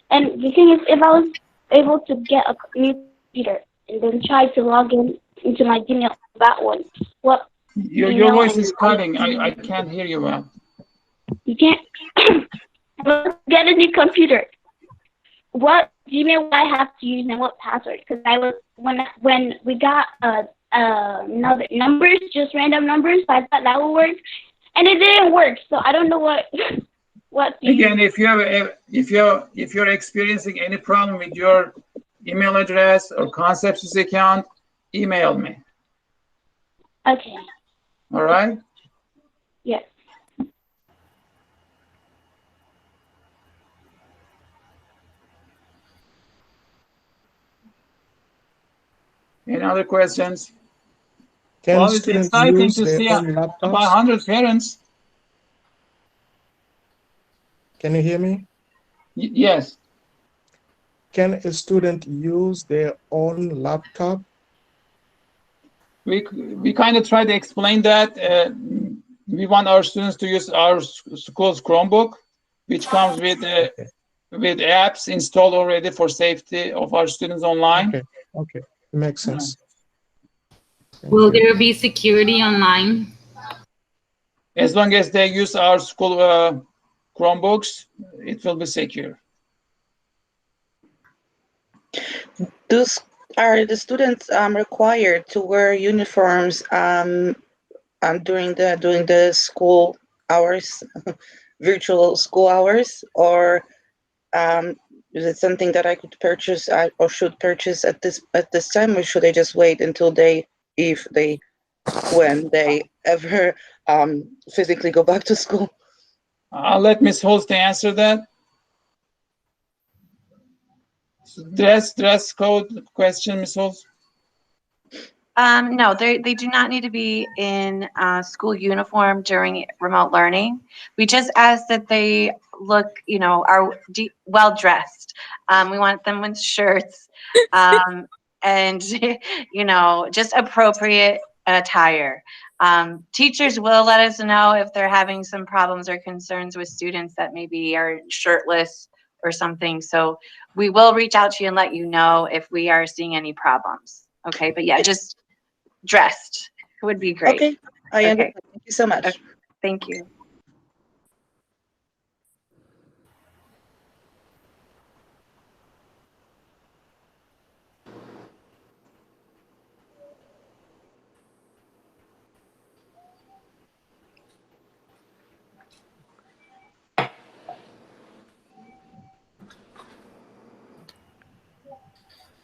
And the thing is, if I was able to get a new computer and then try to log into my Gmail, that one, what? Your voice is cutting. I can't hear you well. You can't get a new computer. What Gmail would I have to use and what password? Because I was when we got another numbers, just random numbers. So I thought that would work, and it didn't work. So I don't know what What do you? Again, if you're experiencing any problem with your email address or Conceptus account, email me. Okay. All right. Yes. Any other questions? Can Well, it's students exciting use to their see own about laptops? 100 parents. Can you hear me? Yes. Can a student use their own laptop? We kind of try to explain that. We want our students to use our school's Chromebook, which comes with apps installed already for safety of our students online. Okay, okay, makes sense. Will there be security online? As long as they use our school Chromebooks, it will be secure. Are the students required to wear uniforms during the school hours, virtual school hours, or is it something that I could purchase or should purchase at this time, or should I just wait until when they ever physically go back to school? I'll let Ms. Holst answer that. Dress code question, Ms. Holst? No, they do not need to be in school uniform during remote learning. We just ask that they look, are well dressed. We want them with shirts and, just appropriate attire. Teachers will let us know if they're having some problems or concerns with students that maybe are shirtless or something. So we will reach out to you and let you know if we are seeing any problems. Okay, but yeah, just dressed would be great. Okay, I understand. Thank you so much. Okay. Thank you.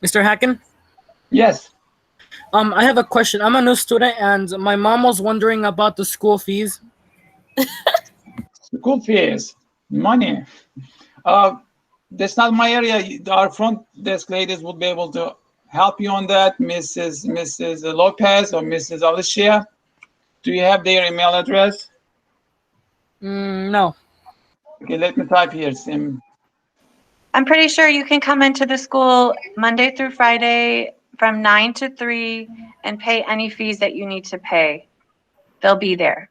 Mr. Hacken? Yes. I have a question. I'm a new student, and my mom was wondering about the school fees. School fees, money. That's not my area. Our front desk ladies would be able to help you on that, Mrs. Lopez or Mrs. Alicia. Do you have their email address? No. Okay, let me type here, Sim. I'm pretty sure you can come into the school Monday through Friday from 9 to 3 and pay any fees that you need to pay. They'll be there.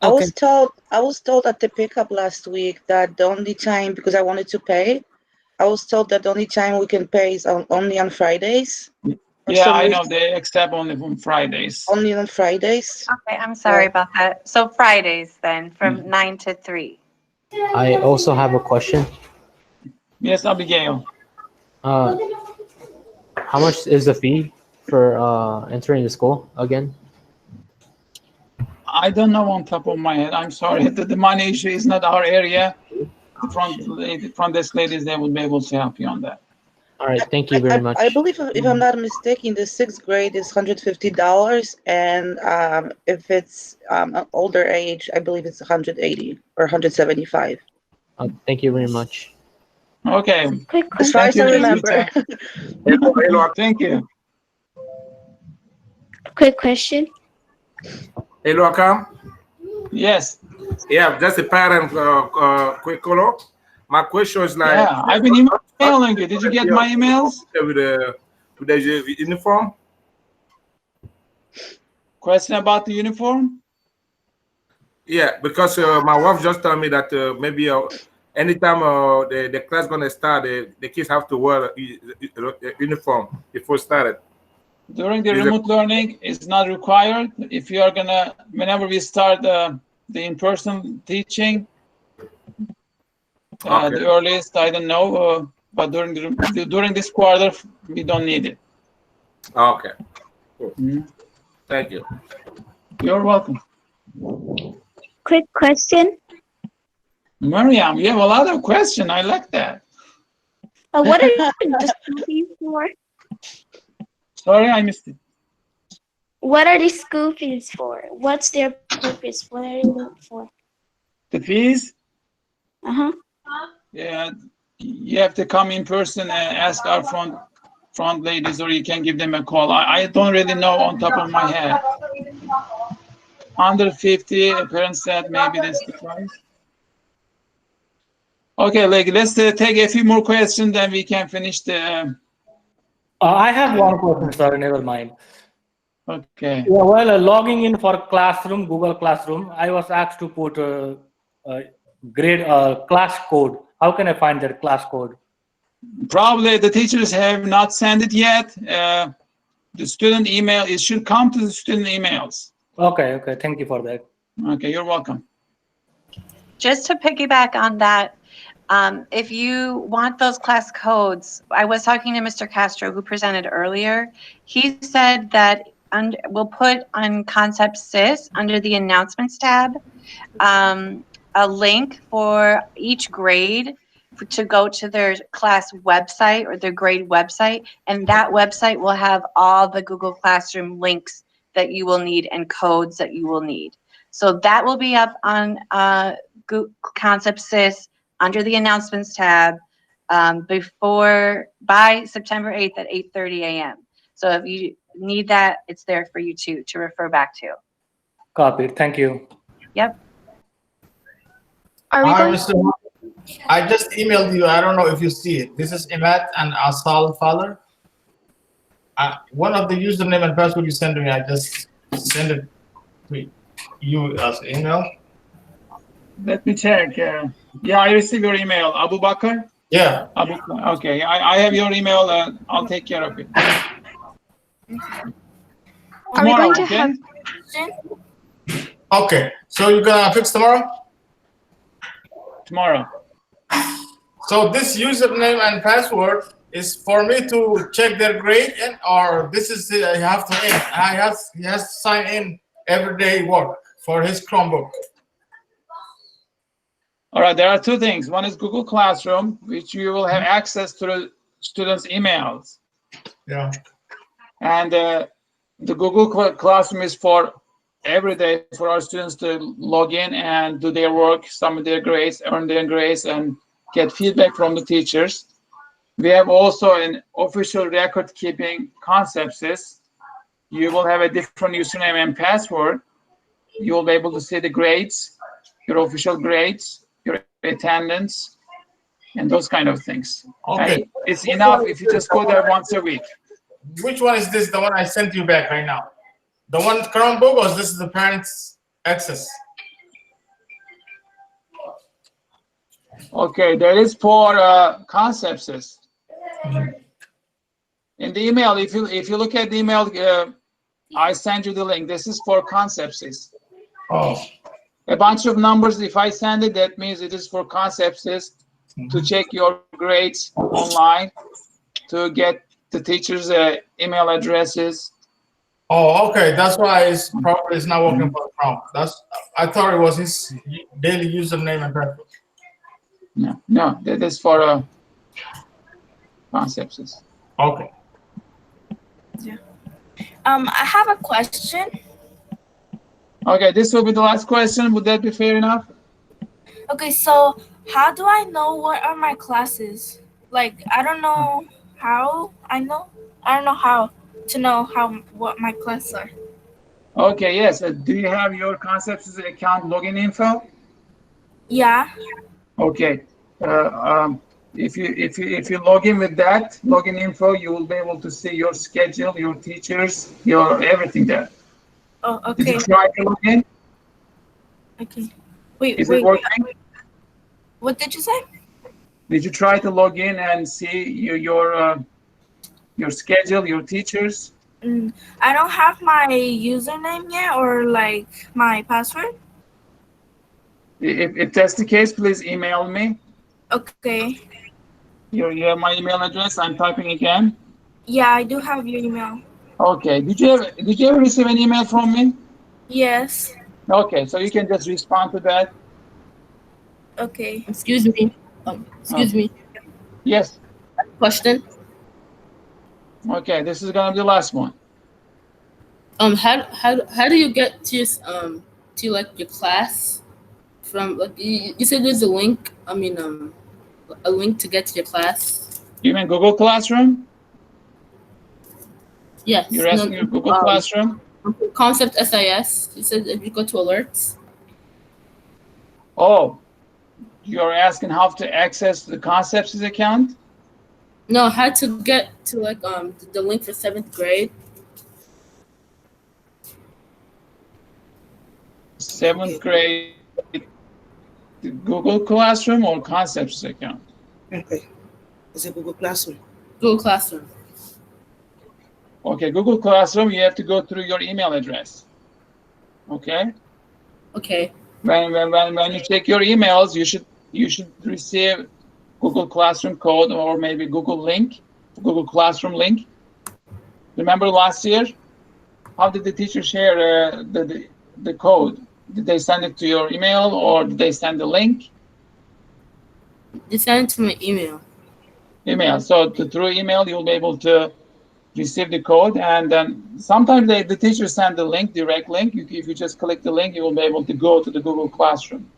I was told at the pickup last week that the only time, because I wanted to pay, I was told that the only time we can pay is only on Fridays. Yeah, I know they accept only on Fridays. Only on Fridays. Okay, I'm sorry about that. So Fridays then from 9 to 3. I also have a question. Yes, Abigail. How much is the fee for entering the school again? I don't know on top of my head. I'm sorry. The money issue is not our area. The front desk ladies, they will be able to help you on that. All right, thank you very much. I believe, if I'm not mistaken, the 6th grade is $150, and if it's an older age, I believe it's 180 or 175. Thank you very much. Okay. As far as I remember. Thank you. Quick question. Hello, Akam? Yes. Yeah, just a parent quick color. My question is like... Yeah, I've been emailing you. Did you get my emails? With the uniform? Question about the uniform? Yeah, because my wife just told me that maybe anytime the class gonna start, the kids have to wear a uniform before it started. During the remote learning, it's not required. If you are gonna, whenever we start the in-person teaching, the earliest, I don't know, but during this quarter, we don't need it. Okay. Cool. Thank you. You're welcome. Quick question. Mariam, you have a lot of questions. I like that. What are the school fees for? Sorry, I missed it. What are the school fees for? What's their purpose? What are they for? The fees? Uh-huh. Yeah, you have to come in person and ask our front ladies, or you can give them a call. I don't really know on top of my head. Under 50, a parent said maybe that's the price. Okay, like let's take a few more questions, then we can finish the. I have one question, sir. Never mind. Okay. Yeah, while logging in for Classroom, Google Classroom, I was asked to put grade class code. How can I find that class code? Probably the teachers have not sent it yet. The student email, it should come to the student emails. Okay, thank you for that. Okay, you're welcome. Just to piggyback on that, if you want those class codes, I was talking to Mr. Castro who presented earlier. He said that we'll put on Concept SIS under the announcements tab a link for each grade to go to their class website or their grade website, and that website will have all the Google Classroom links that you will need and codes that you will need. So that will be up on Concept SIS under the announcements tab by September 8th at 8:30 a.m. So if you need that, it's there for you to refer back to. Copy. Thank you. Yep. Are we Hi, going? Mr. I just emailed you. I don't know if you see it. This is Imad and Asal Father. One of the username and password you sent to me, I just sent it to you as email. Let me check. Yeah, I received your email. Abu Bakr? Yeah. Okay, I have your email. I'll take care of it. Are we going to Okay? have? Okay, so you're gonna fix tomorrow? Tomorrow. So this username and password is for me to check their grade, or this is I have to in. He has to sign in everyday work for his Chromebook. All right, there are two things. One is Google Classroom, which you will have access to the students' emails. Yeah. And the Google Classroom is for every day for our students to log in and do their work, submit their grades, earn their grades, and get feedback from the teachers. We have also an official record keeping Concept SIS. You will have a different username and password. You will be able to see the grades, your official grades, your attendance, and those kind of things. Okay. And it's enough if you just go there once a week. Which one is this? The one I sent you back right now? The one Chromebook, or is this the parents' access? Okay, that is for Concept SIS. In the email, if you look at the email, I sent you the link. This is for Concept SIS. Oh. A bunch of numbers. If I send it, that means it is for Concept SIS to check your grades online, to get the teachers' email addresses. Oh, okay. That's why it's probably it's not working for Chrome. I thought it was his daily username and password. No, that is for Concept SIS. Okay. Yeah. I have a question. Okay, this will be the last question. Would that be fair enough? Okay, so how do I know what are my classes? Like, I don't know how I don't know how to know what my classes are. Okay, yes. Do you have your Concept SIS account login info? Yeah. Okay. If you log in with that login info, you will be able to see your schedule, your teachers, your everything there. Oh, okay. Did you try to log in? Okay. Wait, Is it working? What did you say? Did you try to log in and see your schedule, your teachers? I don't have my username yet, or like my password. If that's the case, please email me. Okay. You have my email address. I'm typing again. Yeah, I do have your email. Okay. Did you ever receive an email from me? Yes. Okay, so you can just respond to that. Okay. Excuse me. Excuse me. Yes. Question. Okay, this is gonna be the last one. How do you get to like your class from like you said there's a link? I mean a link to get to your class. You mean Google Classroom? Yes. You're asking your Google Classroom? Concept SIS. You said if you go to alerts. Oh, you're asking how to access the Concepts account? No, how to get to like the link for 7th grade. 7th grade Google Classroom or Concepts account? Okay. It's a Google Classroom. Google Classroom. Okay, Google Classroom, you have to go through your email address. Okay? Okay. When you check your emails, you should receive Google Classroom code or maybe Google link, Google Classroom link. Remember last year? How did the teacher share the code? Did they send it to your email or did they send the link? They sent it to my email. Email. So through email, you'll be able to receive the code, and then sometimes the teacher send the link, direct link. If you just click the link, you will be able to go to the Google Classroom.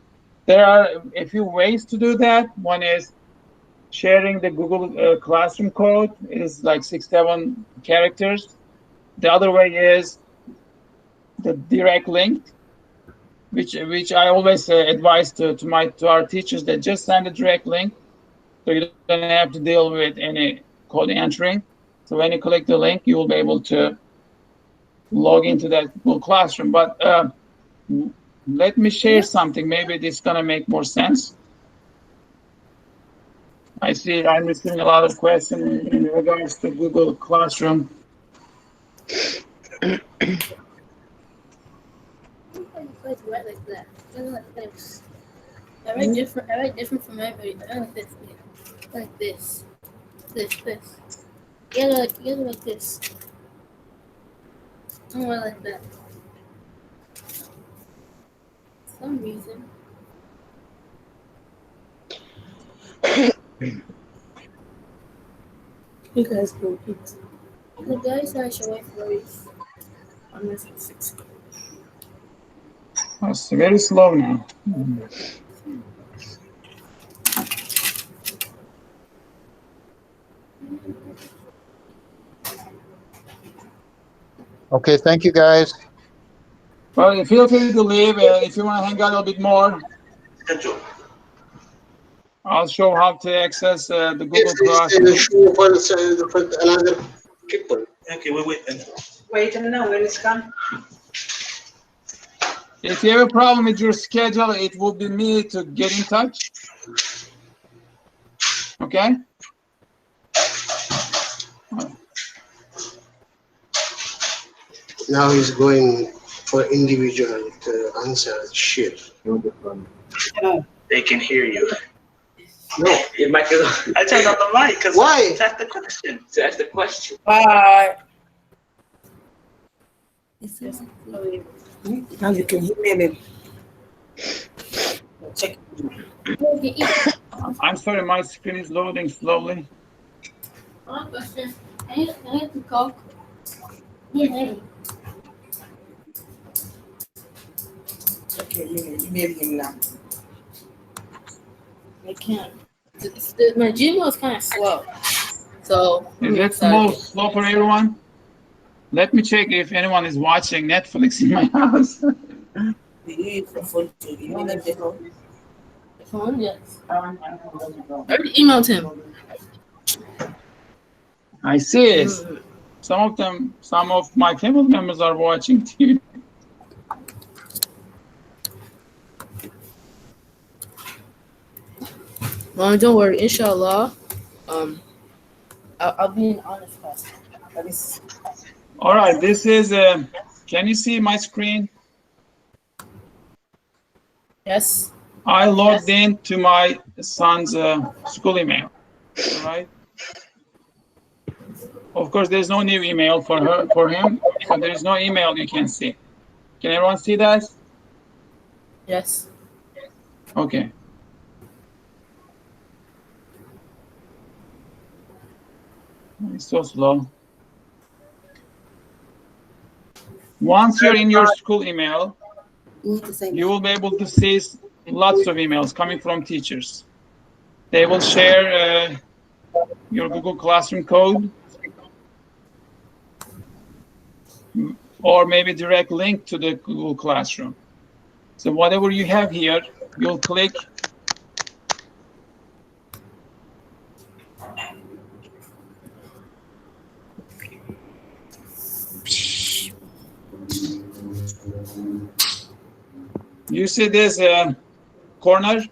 There are a few ways to do that. One is sharing the Google Classroom code. It is like 6-7 characters. The other way is the direct link, which I always advise to our teachers that just send a direct link, so you don't have to deal with any code entering. So when you click the link, you will be able to log into that Google Classroom. But let me share something. Maybe this is gonna make more sense. I see I'm receiving a lot of questions in regards to Google Classroom. I write like that. I like this. I write different from everybody. I like this. Like this. This. You gotta like this. I don't want like that. For some reason. You guys go eat. The guys I should wait for is on this 6. Oh, it's very slow now. Okay, thank you guys. Well, feel free to leave if you want to hang out a little bit more. I'll show how to access the Google Classroom. For another people. Okay, wait. Wait a minute, when it's come. If you have a problem with your schedule, it will be me to get in touch. Okay? Now he's going for individual to answer shit. They can hear you. No, it might go. I turned off the mic because why? To ask the question. To ask the question. Bye. Now you can hear me. Check. I'm sorry, my screen is loading slowly. One question. I have to Coke. Yeah. Okay, you made him now. I can't. My Gmail is kind of slow. So Is that slow for everyone? Let me check if anyone is watching Netflix in my house. Phone, yes. I already emailed him. I see it. Some of my family members are watching too. Mom, don't worry. Inshallah, I'll be in honest class. All right, this is. Can you see my screen? Yes. I logged in to my son's school email. All right. Of course, there's no new email for him. So there is no email you can see. Can everyone see that? Yes. Okay. It's so slow. Once you're in your school email, you will be able to see lots of emails coming from teachers. They will share your Google Classroom code or maybe direct link to the Google Classroom. So whatever you have here, you'll click. You see this corner,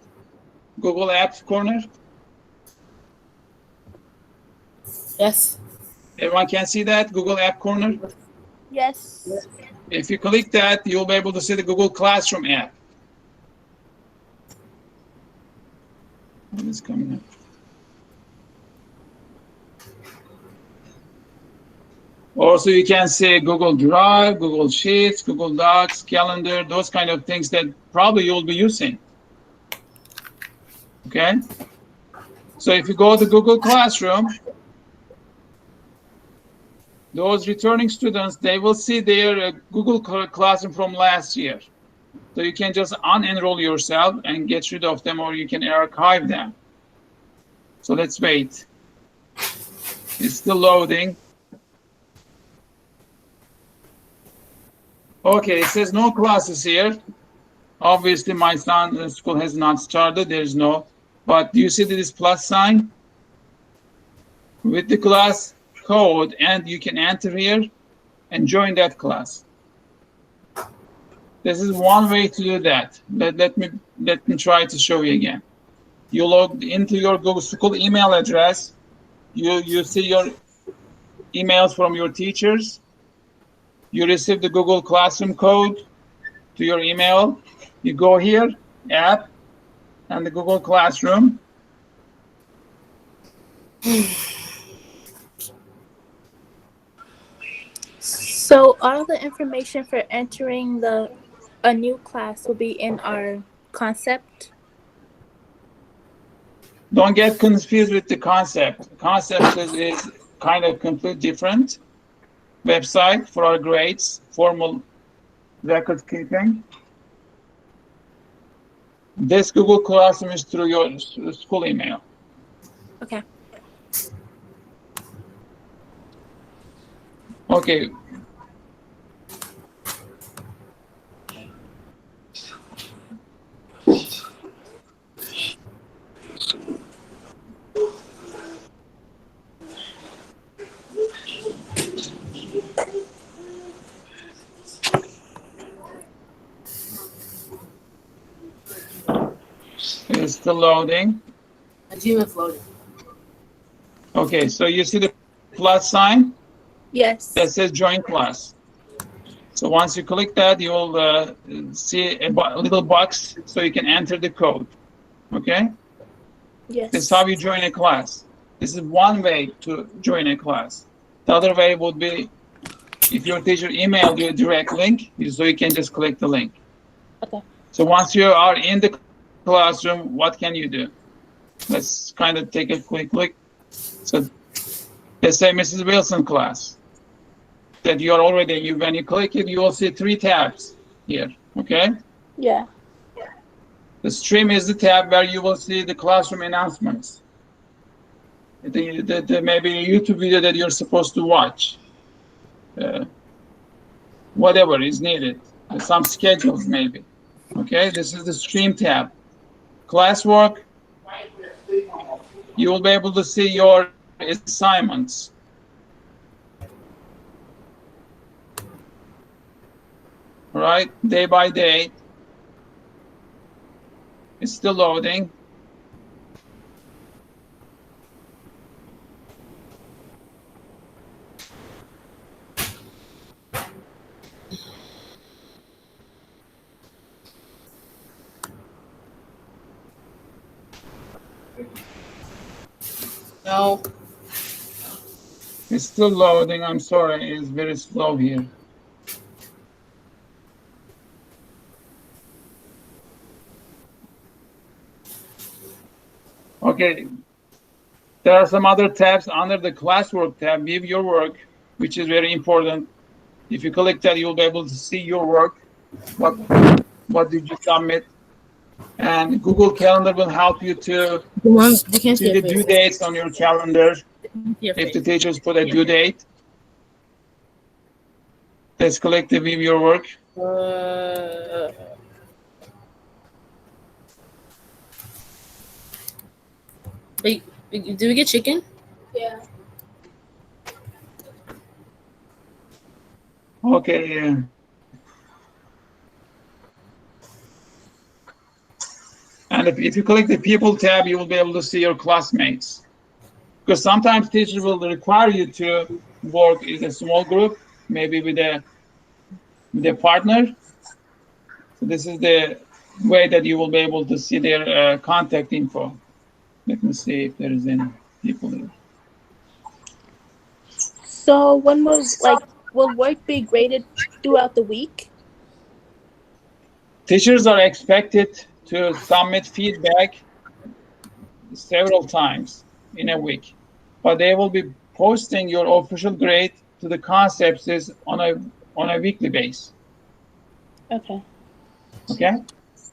Google Apps corner? Yes. Everyone can see that Google App corner? Yes. If you click that, you'll be able to see the Google Classroom app. What is coming up? Also, you can see Google Drive, Google Sheets, Google Docs, Calendar, those kind of things that probably you'll be using. Okay? So if you go to Google Classroom, those returning students, they will see their Google Classroom from last year. So you can just unenroll yourself and get rid of them, or you can archive them. So let's wait. It's still loading. Okay, it says no classes here. Obviously, my son's school has not started. There's no, but do you see this plus sign? With the class code, and you can enter here and join that class. This is one way to do that. Let me try to show you again. You log into your Google School email address. You see your emails from your teachers. You receive the Google Classroom code to your email. You go here, app, and the Google Classroom. So all the information for entering a new class will be in our concept. Don't get confused with the concept. Concept is kind of completely different website for our grades, formal record keeping. This Google Classroom is through your school email. Okay. Okay. It's still loading. Gmail's loading. Okay, so you see the plus sign? Yes. That says join class. So once you click that, you'll see a little box so you can enter the code. Okay? Yes. This is how you join a class. This is one way to join a class. The other way would be if your teacher emailed you a direct link, so you can just click the link. Okay. So once you are in the classroom, what can you do? Let's kind of take a quick look. So let's say Mrs. Wilson class that you are already, when you click it, you will see 3 tabs here, okay? Yeah. The stream is the tab where you will see the classroom announcements. Maybe a YouTube video that you're supposed to watch. Whatever is needed. Some schedules maybe. Okay, this is the stream tab. Classwork, you will be able to see your assignments. All right, day by day. It's still loading. No. It's still loading. I'm sorry, it's very slow here. Okay. There are some other tabs under the classwork tab, view your work, which is very important. If you click that, you'll be able to see your work. What did you submit? And Google Calendar will help you to see the due dates on your calendar. If the teachers put a due date, let's click the view your work. Wait, do we get chicken? Yeah. Okay. And if you click the people tab, you will be able to see your classmates. Because sometimes teachers will require you to work in a small group, maybe with a partner. So this is the way that you will be able to see their contact info. Let me see if there is any people here. So when will work be graded throughout the week? Teachers are expected to submit feedback several times in a week, but they will be posting your official grade to the concepts on a weekly basis. Okay. Okay.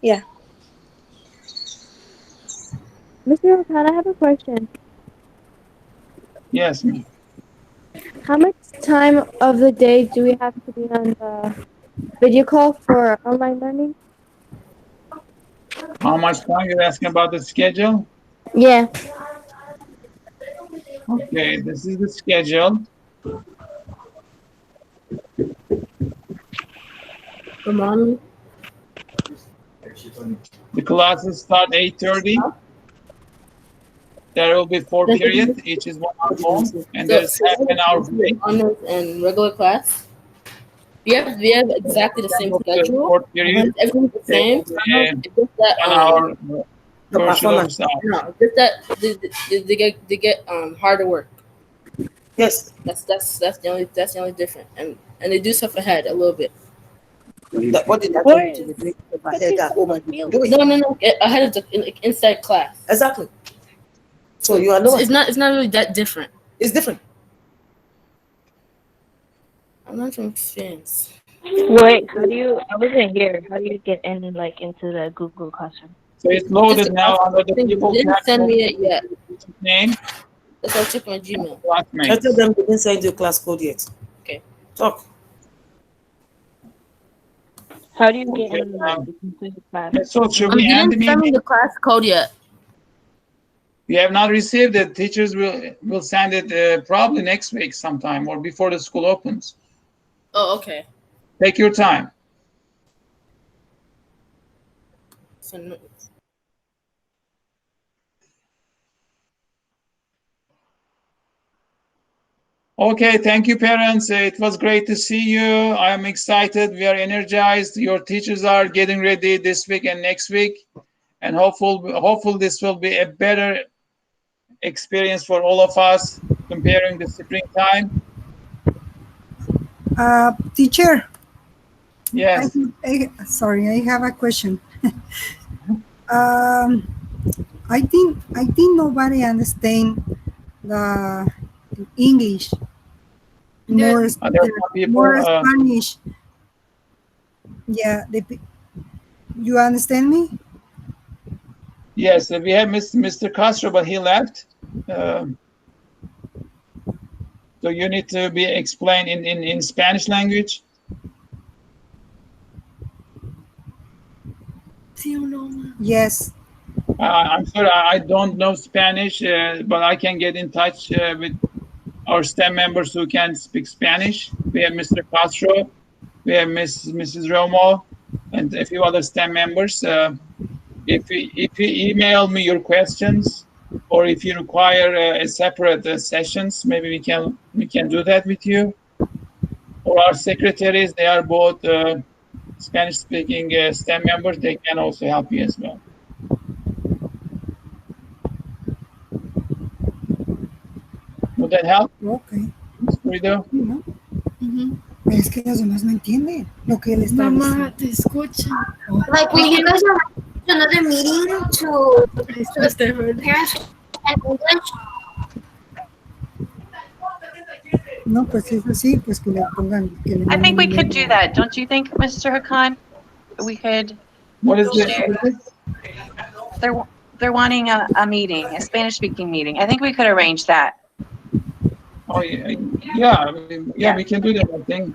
Yeah. Mr. O'Connor, I have a question. Yes, ma'am. How much time of the day do we have to be on the video call for online learning? How much time you're asking about the schedule? Yeah. Okay, this is the schedule. Come on. The classes start 8:30. There will be 4 periods, each is 1 hour long, and there's half an hour break. Honors and regular class. We have exactly the same schedule. 4 periods. Everything's the same. It's just that 1 hour No, virtual hours. just that they get harder work. Yes. That's the only difference. And they do stuff ahead a little bit. What did that tell you to do? Ahead at home and do it. No. Ahead of the inside class. Exactly. So you are not. It's not really that different. It's different. I'm not from experience. Wait, I wasn't here. How do you get into the Google Classroom? So it's loaded now under the people. They didn't send me it yet. Name? Let's I'll check my Gmail. I tell them they didn't send you class code yet. Okay. Talk. How do you get in the completed class? So should we end the didn't send me meeting? the class code yet. You have not received it. Teachers will send it probably next week sometime or before the school opens. Oh, okay. Take your time. So, Okay, thank you, parents. It was great to see you. I am excited. We are energized. Your teachers are getting ready this week and next week. And hopefully this will be a better experience for all of us comparing the springtime. Teacher. Yes. Sorry, I have a question. I think nobody understands the English. More Spanish. Yeah, you understand me? Yes, we have Mr. Castro, but he left. So you need to be explained in Spanish language. Yes. I'm sorry, I don't know Spanish, but I can get in touch with our STEM members who can speak Spanish. We have Mr. Castro, we have Mrs. Romo, and a few other STEM members. If you email me your questions, or if you require a separate sessions, maybe we can do that with you. Or our secretaries, they are both Spanish-speaking STEM members. They can also help you as well. Would that help? Okay. Es que los demás no entienden lo que él está diciendo. Mamá, te escuchan. Like, will you guys have another meeting to parents and English? No, pues es así, pues que le pongan, que le I think manden we un could email. do that. Don't you think, Mr. Hakan? We could What is share. it? They're wanting a meeting, a Spanish-speaking meeting. I think we could arrange that. Oh, yeah, we can do that, I think.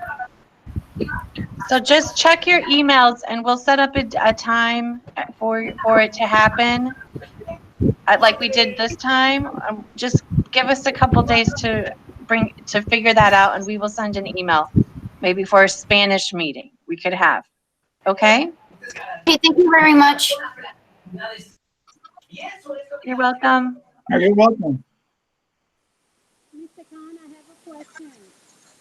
So just check your emails and we'll set up a time for it to happen, like we did this time. Just give us a couple days to figure that out, and we will send an email, maybe for a Spanish meeting we could have. Okay? Okay, thank you very much. You're welcome. You're welcome. Mr. Khan, I have a question.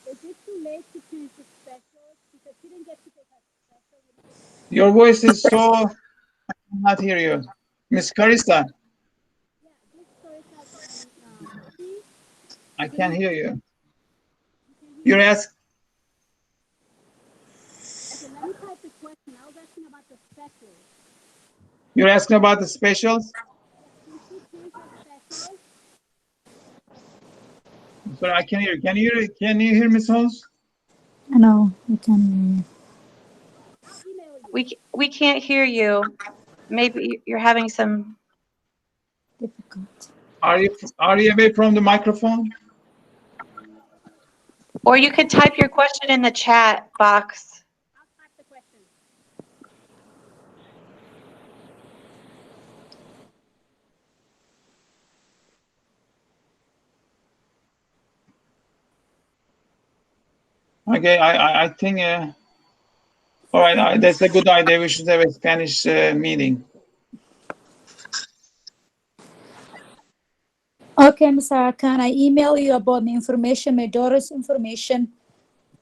Is it too late to change the specials? Because she didn't get to take her special. Your voice is so, I cannot hear you. Miss Carissa. I can't hear you. You're asking. Okay, let me type the question. I was asking about the specials. You're asking about the specials? Sorry, I can't hear you. Can you hear Miss Holmes? No, we can. We can't hear you. Maybe you're having some. Are you away from the microphone? Or you could type your question in the chat box. Okay, I think. All right, that's a good idea. We should have a Spanish meeting. Okay, Mr. Khan, I email you about the information, my daughter's information.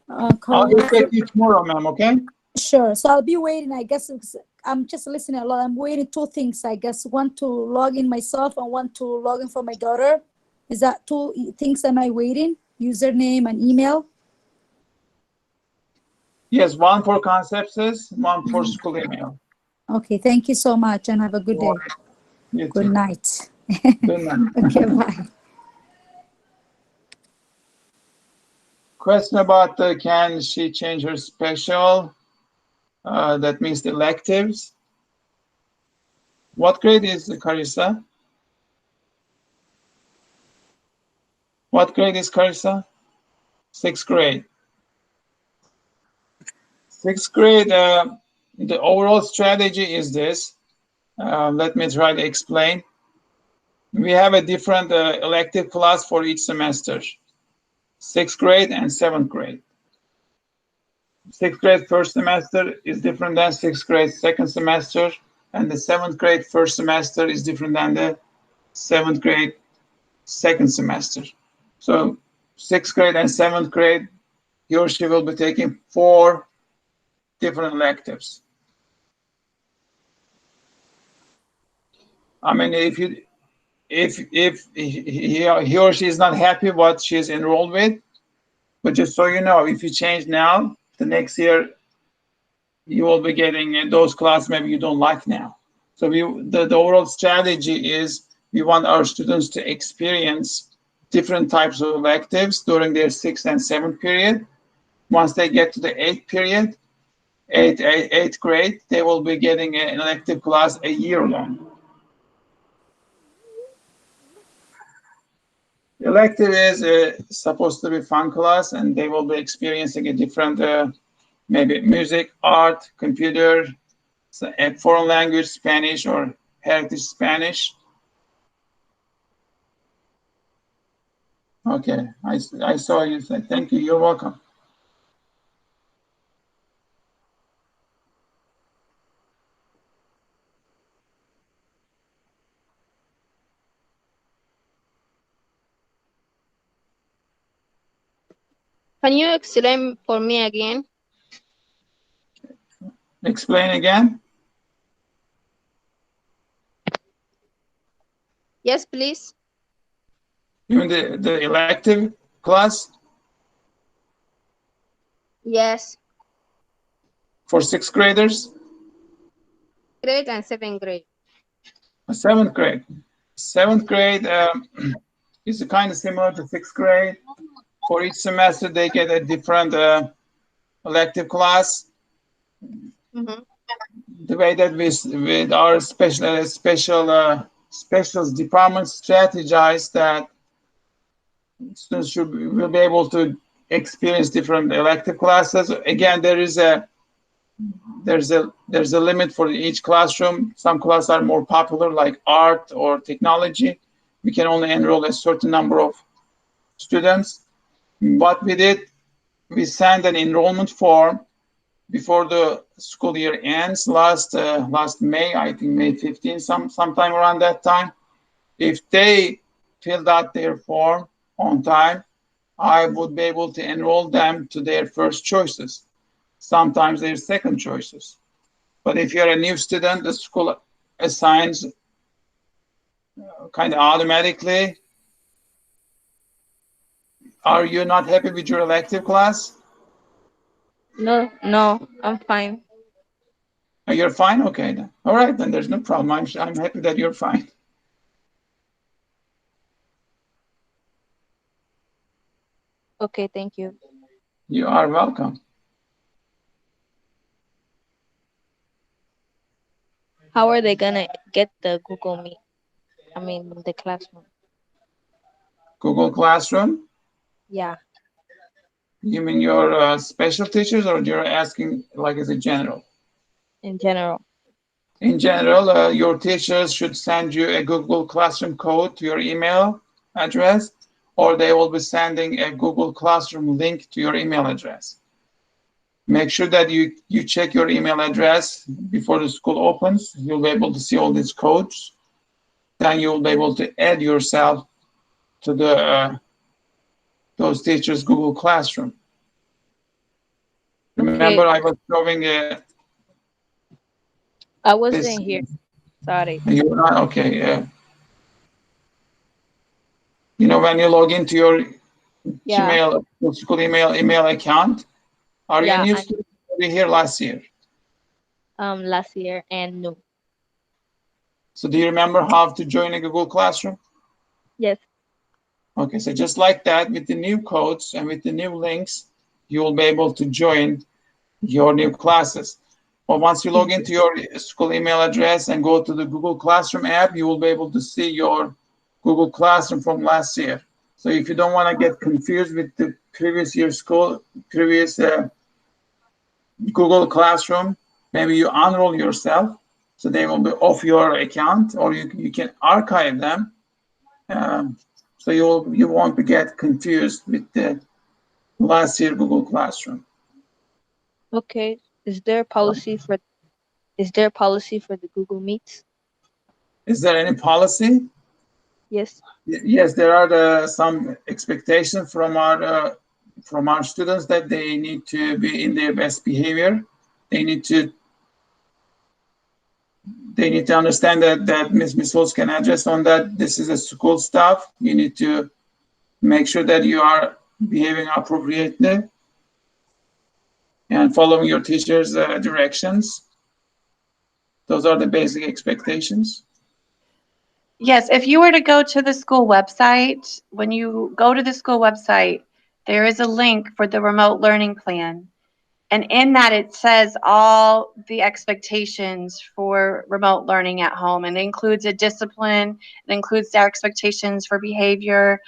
I'll just take you tomorrow, ma'am, okay? Sure. So I'll be waiting, I guess. I'm just listening a lot. I'm waiting two things, I guess. One to log in myself and one to log in for my daughter. Is that two things am I waiting? Username and email? Yes, one for concepts, one for school email. Okay, thank you so much and have a good day. Good night. Good night. Okay, bye. Question about can she change her special? That means the electives. What grade is Carissa? What grade is Carissa? 6th grade. 6th grade, the overall strategy is this. Let me try to explain. We have a different elective class for each semester. 6th grade and 7th grade. 6th grade first semester is different than 6th grade second semester, and the 7th grade first semester is different than the 7th grade second semester. So 6th grade and 7th grade, he or she will be taking 4 different electives. I mean, if he or she is not happy what she's enrolled with, but just so you know, if you change now, the next year you will be getting those classes maybe you don't like now. So the overall strategy is we want our students to experience different types of electives during their 6th and 7th period. Once they get to the 8th period, 8th grade, they will be getting an elective class a year long. Elective is supposed to be fun class, and they will be experiencing a different, maybe music, art, computer, a foreign language, Spanish or heritage Spanish. Okay, I saw you said thank you. You're welcome. Can you explain for me again? Explain again. Yes, please. You mean the elective class? Yes. For 6th graders? Grade and 7th grade. 7th grade. 7th grade is kind of similar to 6th grade. For each semester, they get a different elective class. Mm-hmm. The way that we with our specials department strategize that students will be able to experience different elective classes. Again, there's a limit for each classroom. Some classes are more popular, like art or technology. We can only enroll a certain number of students. What we did, we sent an enrollment form before the school year ends last May, I think May 15, sometime around that time. If they filled out their form on time, I would be able to enroll them to their first choices, sometimes their second choices. But if you're a new student, the school assigns kind of automatically. Are you not happy with your elective class? No, I'm fine. You're fine? Okay, then. All right, then there's no problem. I'm happy that you're fine. Okay, thank you. You are welcome. How are they gonna get the Google Meet? I mean, the classroom. Google Classroom? Yeah. You mean your special teachers, or you're asking like as a general? In general. In general, your teachers should send you a Google Classroom code to your email address, or they will be sending a Google Classroom link to your email address. Make sure that you check your email address before the school opens. You'll be able to see all these codes. Then you'll be able to add yourself to the those teachers' Google Classroom. Remember, I was showing I wasn't here. Sorry. You're not okay. When you log into your Gmail school email account, are you a new student? Were you here last year? Last year and new. So do you remember how to join a Google Classroom? Yes. Okay, so just like that, with the new codes and with the new links, you will be able to join your new classes. But once you log into your school email address and go to the Google Classroom app, you will be able to see your Google Classroom from last year. So if you don't want to get confused with the previous Google Classroom, maybe you unroll yourself, so they will be off your account, or you can archive them, so you won't get confused with the last year Google Classroom. Okay. Is there policy for the Google Meets? Is there any policy? Yes. Yes, there are some expectations from our students that they need to be in their best behavior. They need to understand that Ms. Holtz can address on that. This is a school staff. You need to make sure that you are behaving appropriately and following your teacher's directions. Those are the basic expectations. Yes, if you were to go to the school website, when you go to the school website, there is a link for the remote learning plan. And in that, it says all the expectations for remote learning at home. And it includes a discipline, it includes our expectations for behavior.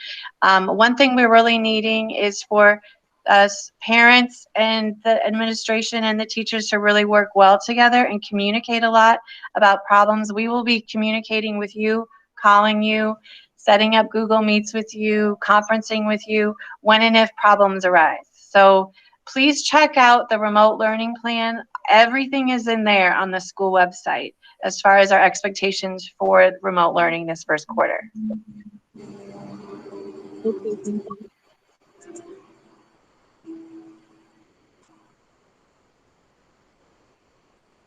One thing we're really needing is for us parents and the administration and the teachers to really work well together and communicate a lot about problems. We will be communicating with you, calling you, setting up Google Meets with you, conferencing with you when and if problems arise. So please check out the remote learning plan. Everything is in there on the school website as far as our expectations for remote learning this first quarter. Okay, thank you.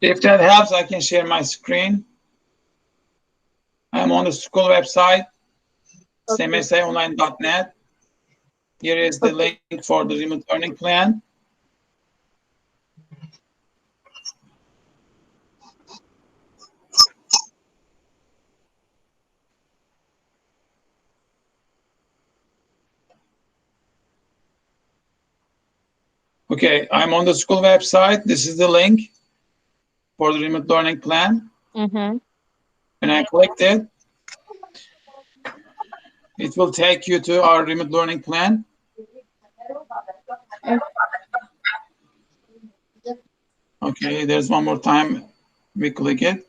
If that helps, I can share my screen. I'm on the school website, cmsaonline.net. Here is the link for the remote learning plan. Okay, I'm on the school website. This is the link for the remote learning plan. Mm-hmm. When I clicked it, it will take you to our remote learning plan. Okay, there's one more time. We click it.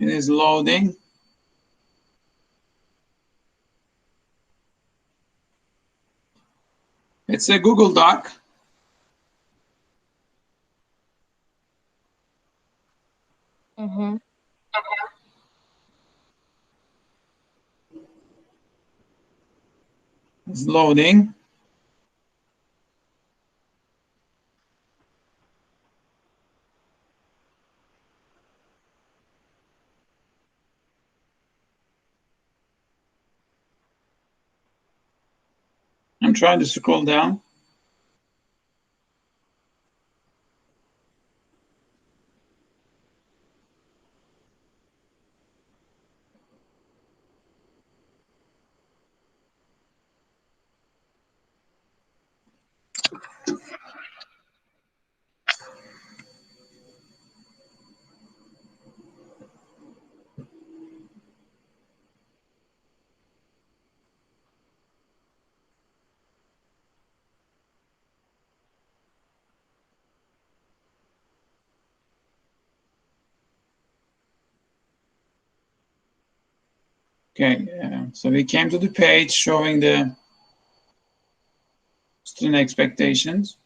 It is loading. It's a Google Doc. Mm-hmm. It's loading. I'm trying to scroll down. Okay, so we came to the page showing the student expectations.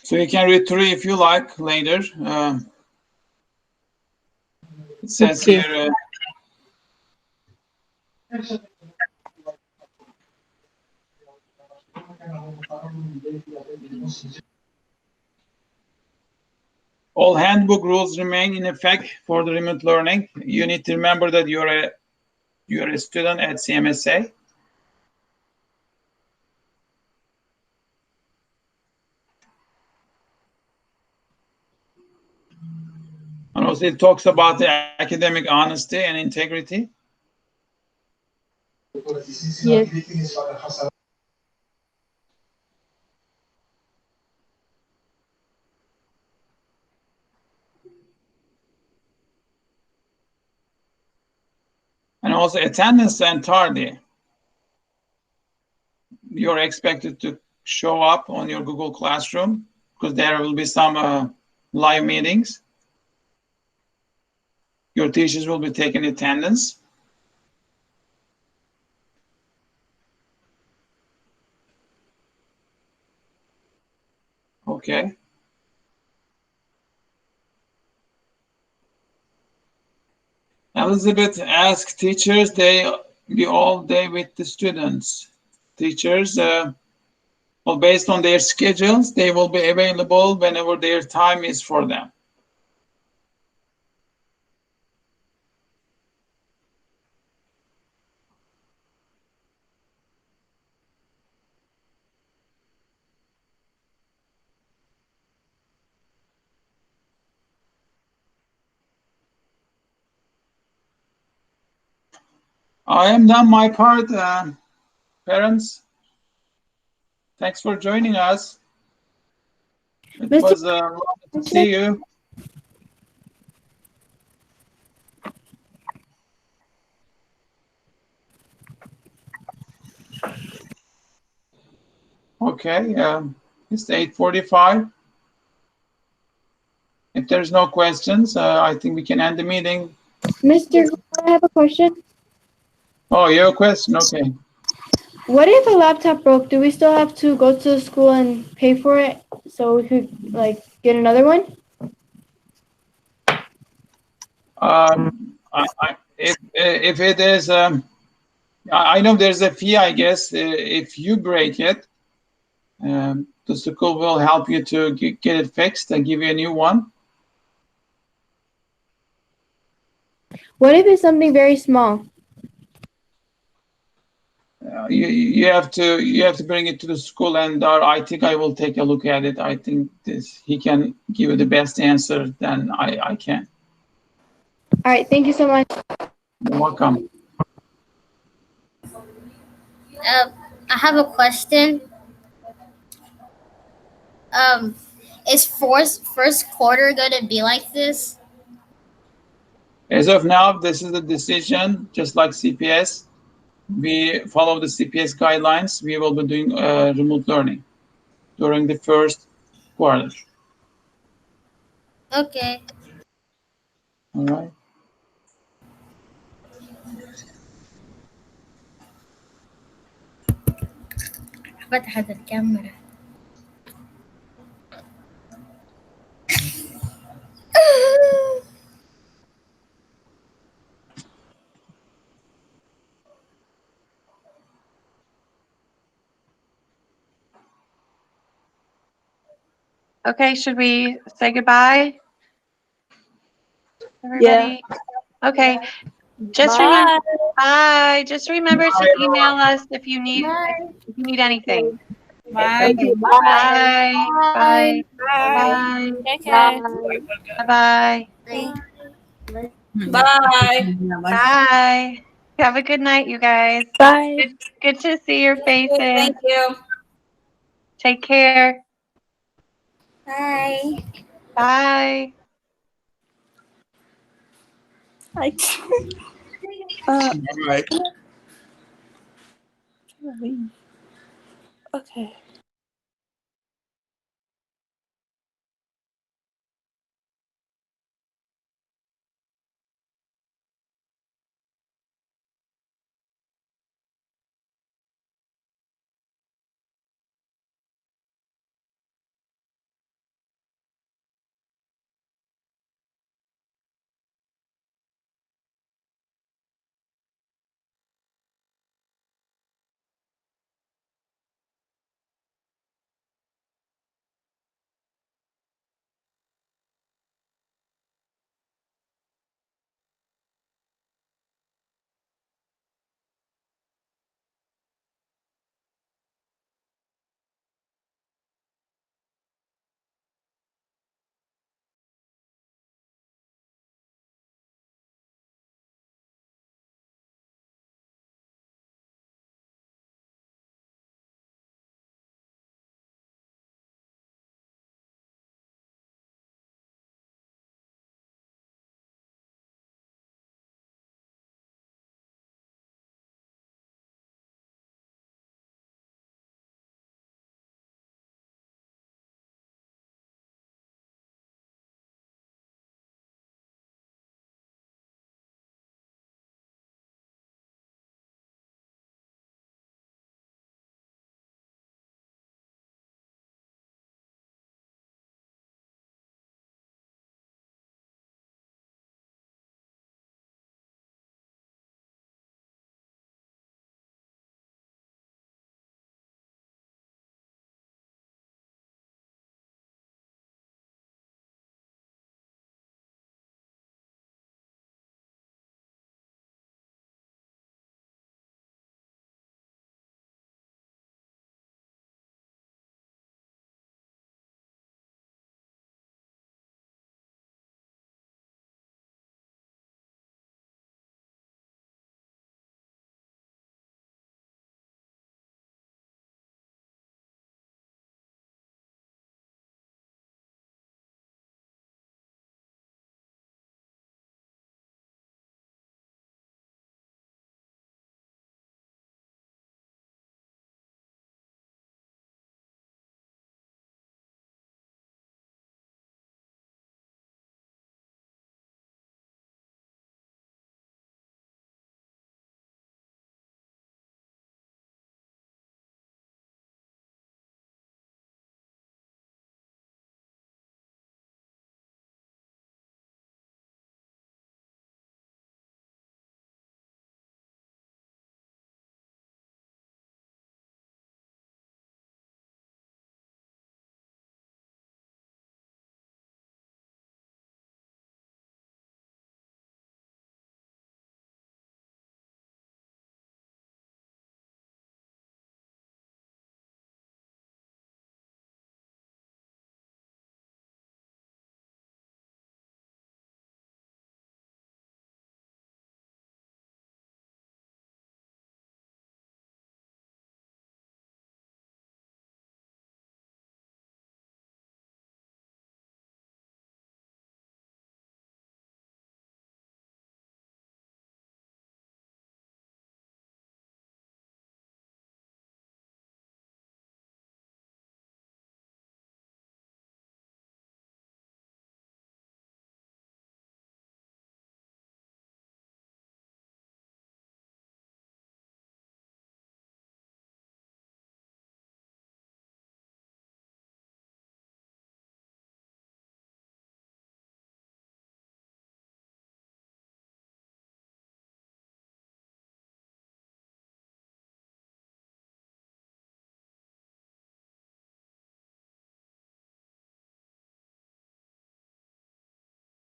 So you can read through if you like later. It says here, all handbook rules remain in effect for the remote learning. You need to remember that you're a student at CMSA. And also it talks about the academic honesty and integrity. Yes. And also attendance and tardy. You're expected to show up on your Google Classroom because there will be some live meetings. Your teachers will be taking attendance. Okay. Elizabeth asked teachers, they be all day with the students. Teachers, well, based on their schedules, they will be available whenever their time is for them. I am done my part, parents. Thanks for joining us. It was lovely to see you. Okay, it's 8:45. If there's no questions, I think we can end the meeting. Mr. I have a question. Oh, your question? Okay. What if a laptop broke? Do we still have to go to the school and pay for it so we could like get another one? If it is, I know there's a fee, I guess. If you break it, the school will help you to get it fixed and give you a new one. What if it's something very small? you have to bring it to the school, and our IT guy will take a look at it. I think he can give you the best answer than I can. All right, thank you so much. You're welcome. I have a question. Is first quarter gonna be like this? As of now, this is the decision, just like CPS. We follow the CPS guidelines. We will be doing remote learning during the first quarter. Okay. All right. فتحت الكاميرا. Okay, should we say goodbye? Everybody? Yeah. Okay. Just remember, bye. Just remember to email us if you need anything. Bye. Okay. Bye. Bye. Bye. Take care. Bye. Bye. Bye. Have a good night, you guys. Bye. Good to see your faces. Thank you. Take care. Bye. Bye. I can't. All right. Okay.